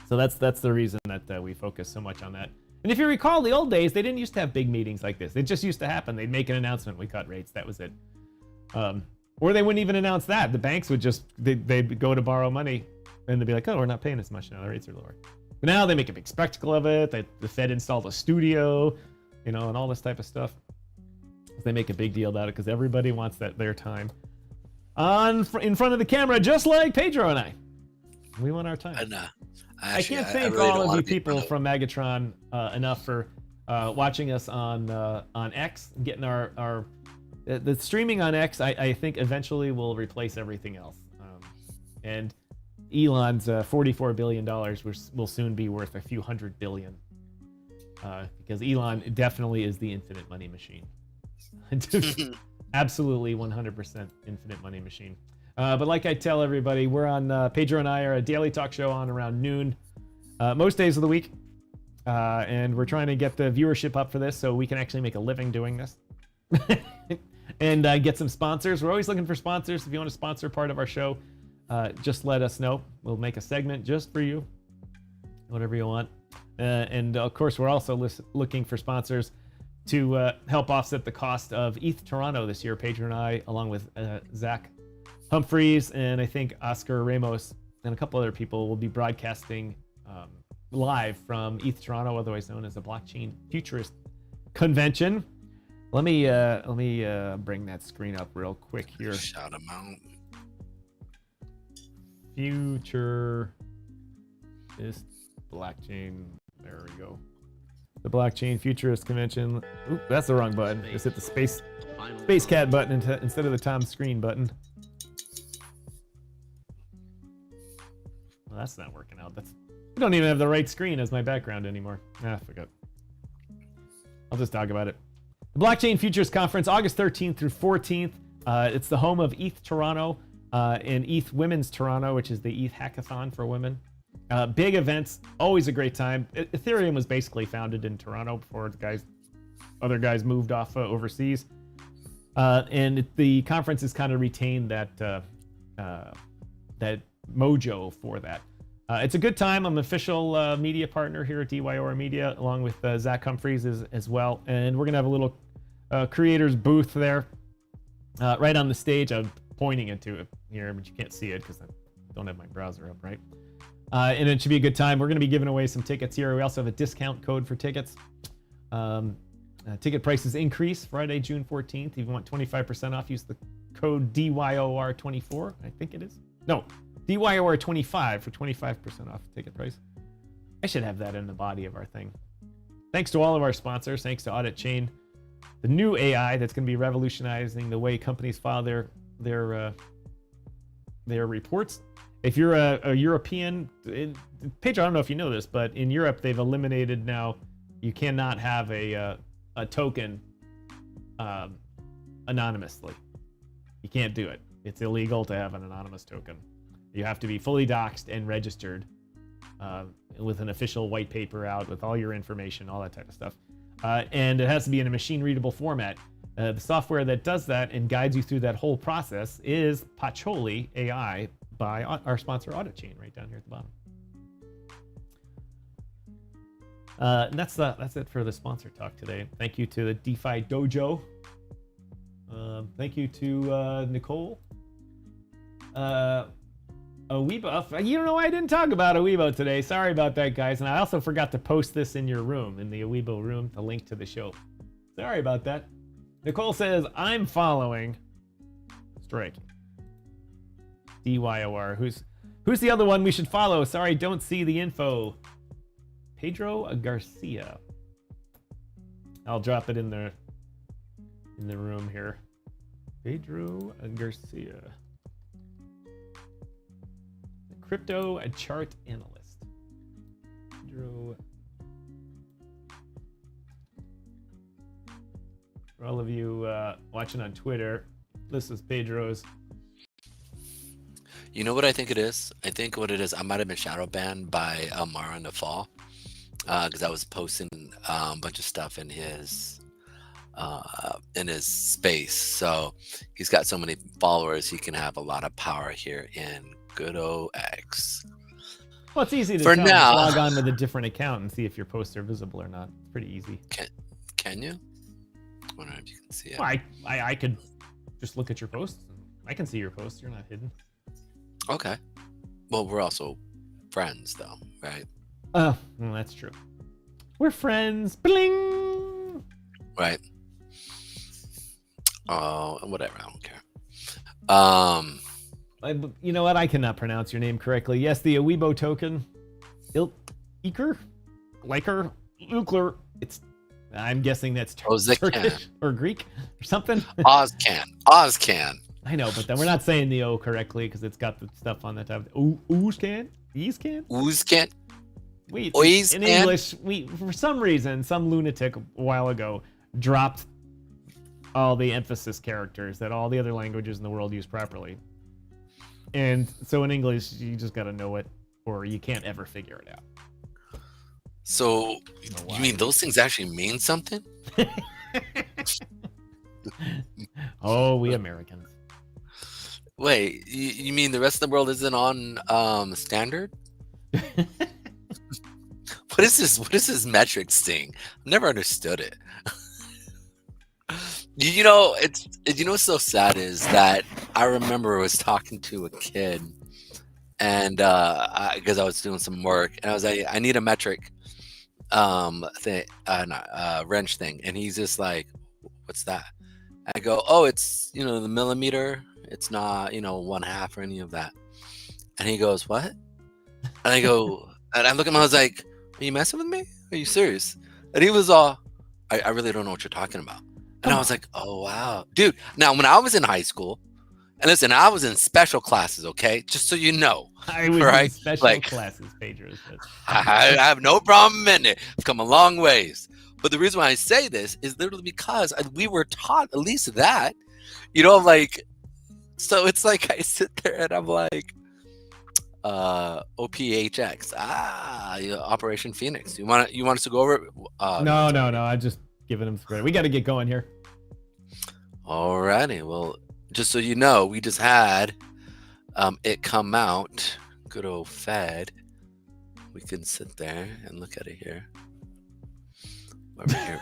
So that's the reason that we focus so much on that. And if you recall the old days, they didn't used to have big meetings like this. It just used to happen. They'd make an announcement, we cut rates, that was it. Or they wouldn't even announce that. The banks would just, they'd go to borrow money and they'd be like, oh, we're not paying as much now, the rates are lower. But now they make a big spectacle of it. The Fed installed a studio, and all this type of stuff. They make a big deal about it because everybody wants their time in front of the camera, just like Pedro and I. We want our time. And, I can't thank all of you people from Magatron enough for watching us on X, getting our the streaming on X, I think eventually will replace everything else. And Elon's $44 billion will soon be worth a few hundred billion. Because Elon definitely is the infinite money machine. Absolutely 100% infinite money machine. But like I tell everybody, we're on, Pedro and I are a daily talk show on around noon, most days of the week. And we're trying to get the viewership up for this so we can actually make a living doing this. And get some sponsors. We're always looking for sponsors. If you want to sponsor part of our show, just let us know. We'll make a segment just for you, whatever you want. And of course, we're also looking for sponsors to help offset the cost of ETH Toronto this year. Pedro and I, along with Zach Humphreys and I think Oscar Ramos and a couple other people, will be broadcasting live from ETH Toronto, otherwise known as the Blockchain Futurist Convention. Let me bring that screen up real quick here. Shout them out. Futurist Blockchain. There we go. The Blockchain Futurist Convention. Oop, that's the wrong button. Just hit the space cat button instead of the Tom screen button. Well, that's not working out. We don't even have the right screen as my background anymore. I forgot. I'll just talk about it. The Blockchain Futures Conference, August 13th through 14th. It's the home of ETH Toronto and ETH Women's Toronto, which is the ETH Hackathon for women. Big events, always a great time. Ethereum was basically founded in Toronto before other guys moved off overseas. And the conference has kind of retained that mojo for that. It's a good time. I'm an official media partner here at DYOR Media, along with Zach Humphreys as well. And we're going to have a little creators booth there right on the stage. I'm pointing it to it here, but you can't see it because I don't have my browser up, right? And it should be a good time. We're going to be giving away some tickets here. We also have a discount code for tickets. Ticket prices increase Friday, June 14th. If you want 25% off, use the code DYOR24, I think it is. No. DYOR25 for 25% off ticket price. I should have that in the body of our thing. Thanks to all of our sponsors. Thanks to Audit Chain, the new AI that's going to be revolutionizing the way companies file their reports. If you're a European, Pedro, I don't know if you know this, but in Europe they've eliminated now. You cannot have a token anonymously. You can't do it. It's illegal to have an anonymous token. You have to be fully doxxed and registered with an official white paper out with all your information, all that type of stuff. And it has to be in a machine-readable format. The software that does that and guides you through that whole process is Pacholi AI by our sponsor Audit Chain, right down here at the bottom. That's it for the sponsor talk today. Thank you to the DeFi Dojo. Thank you to Nicole. Aweebo. You know, I didn't talk about Aweebo today. Sorry about that, guys. And I also forgot to post this in your room, in the Aweebo room, the link to the show. Sorry about that. Nicole says, I'm following Striking. DYOR. Who's the other one we should follow? Sorry, don't see the info. Pedro Garcia. I'll drop it in the room here. Pedro Garcia. Crypto chart analyst. Pedro. For all of you watching on Twitter, this is Pedro's. You know what I think it is? I think what it is, I might have been shadow banned by Mara in the fall because I was posting a bunch of stuff in his space. So he's got so many followers, he can have a lot of power here in good old X. Well, it's easy to for now. Log on with a different account and see if your posts are visible or not. It's pretty easy. Can you? I wonder if you can see it. Well, I could just look at your posts. I can see your posts. You're not hidden. Okay. Well, we're also friends, though, right? Well, that's true. We're friends. Bling. Right. Oh, whatever. I don't care. You know what? I cannot pronounce your name correctly. Yes, the Aweebo token. Iker? Liker? Ukler. I'm guessing that's Ozakan. Turkish or Greek or something. Ozcan. I know, but then we're not saying the O correctly because it's got the stuff on the top. Oozcan? Oozcan. Wait, Oizcan? in English, for some reason, some lunatic a while ago dropped all the emphasis characters that all the other languages in the world use properly. And so in English, you just got to know it or you can't ever figure it out. So, you mean those things actually mean something? Oh, we Americans. Wait, you mean the rest of the world isn't on standard? What is this metrics thing? I've never understood it. You know, what's so sad is that I remember I was talking to a kid, and because I was doing some work, and I was like, I need a metric thing, wrench thing, and he's just like, what's that? I go, oh, it's the millimeter. It's not 1/2 or any of that. And he goes, what? And I go, and I look at him, I was like, are you messing with me? Are you serious? And he was all, I really don't know what you're talking about. And I was like, oh, wow. Dude, now when I was in high school, and listen, I was in special classes, okay? Just so you know. I was in special classes, Pedro says. I have no problem in it. I've come a long ways. But the reason why I say this is literally because we were taught at least that, so it's like I sit there and I'm like, OPHX, Operation Phoenix. You want us to go over it? No. I'm just giving him credit. We got to get going here. Alrighty. Well, just so you know, we just had it come out. Good old Fed. We can sit there and look at it here. Over here.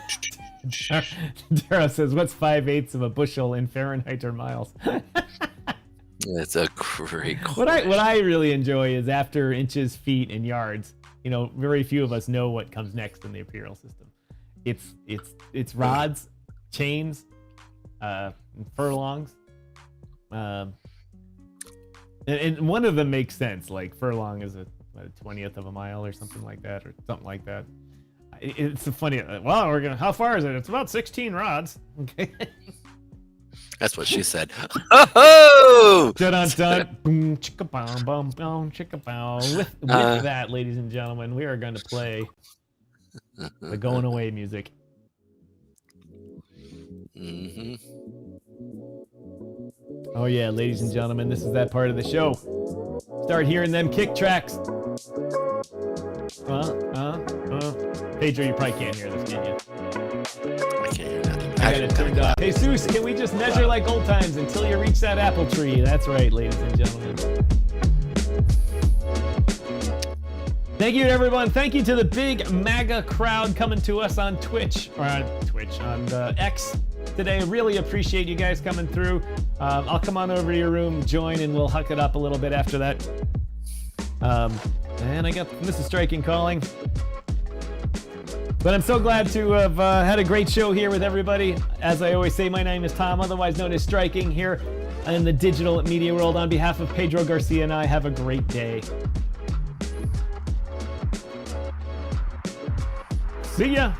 Dara says, what's 5/8 of a bushel in Fahrenheit or miles? It's a great question. What I really enjoy is after inches, feet, and yards, very few of us know what comes next in the imperial system. It's rods, chains, furlongs. And one of them makes sense, like furlong is a 20th of a mile or something like that, It's a funny. Well, how far is it? It's about 16 rods. Okay. That's what she said. Oh! Dun dun. Boom, chicka boom, boom, boom, chicka boom. With that, ladies and gentlemen, we are going to play the going away music. Mm-hmm. Oh yeah, ladies and gentlemen, this is that part of the show. Start hearing them kick tracks. Pedro, you probably can't hear this, can you? I can't hear nothing. I got it turned off. Hey, Jesus, can we just measure like old times until you reach that apple tree? That's right, ladies and gentlemen. Thank you to everyone. Thank you to the big MAGA crowd coming to us on Twitch, on X today. Really appreciate you guys coming through. I'll come on over to your room, join, and we'll huck it up a little bit after that. And I got Mrs. Striking calling. But I'm so glad to have had a great show here with everybody. As I always say, my name is Tom, otherwise known as Striking, here in the digital media world. On behalf of Pedro, Garcia, and I, have a great day. See ya.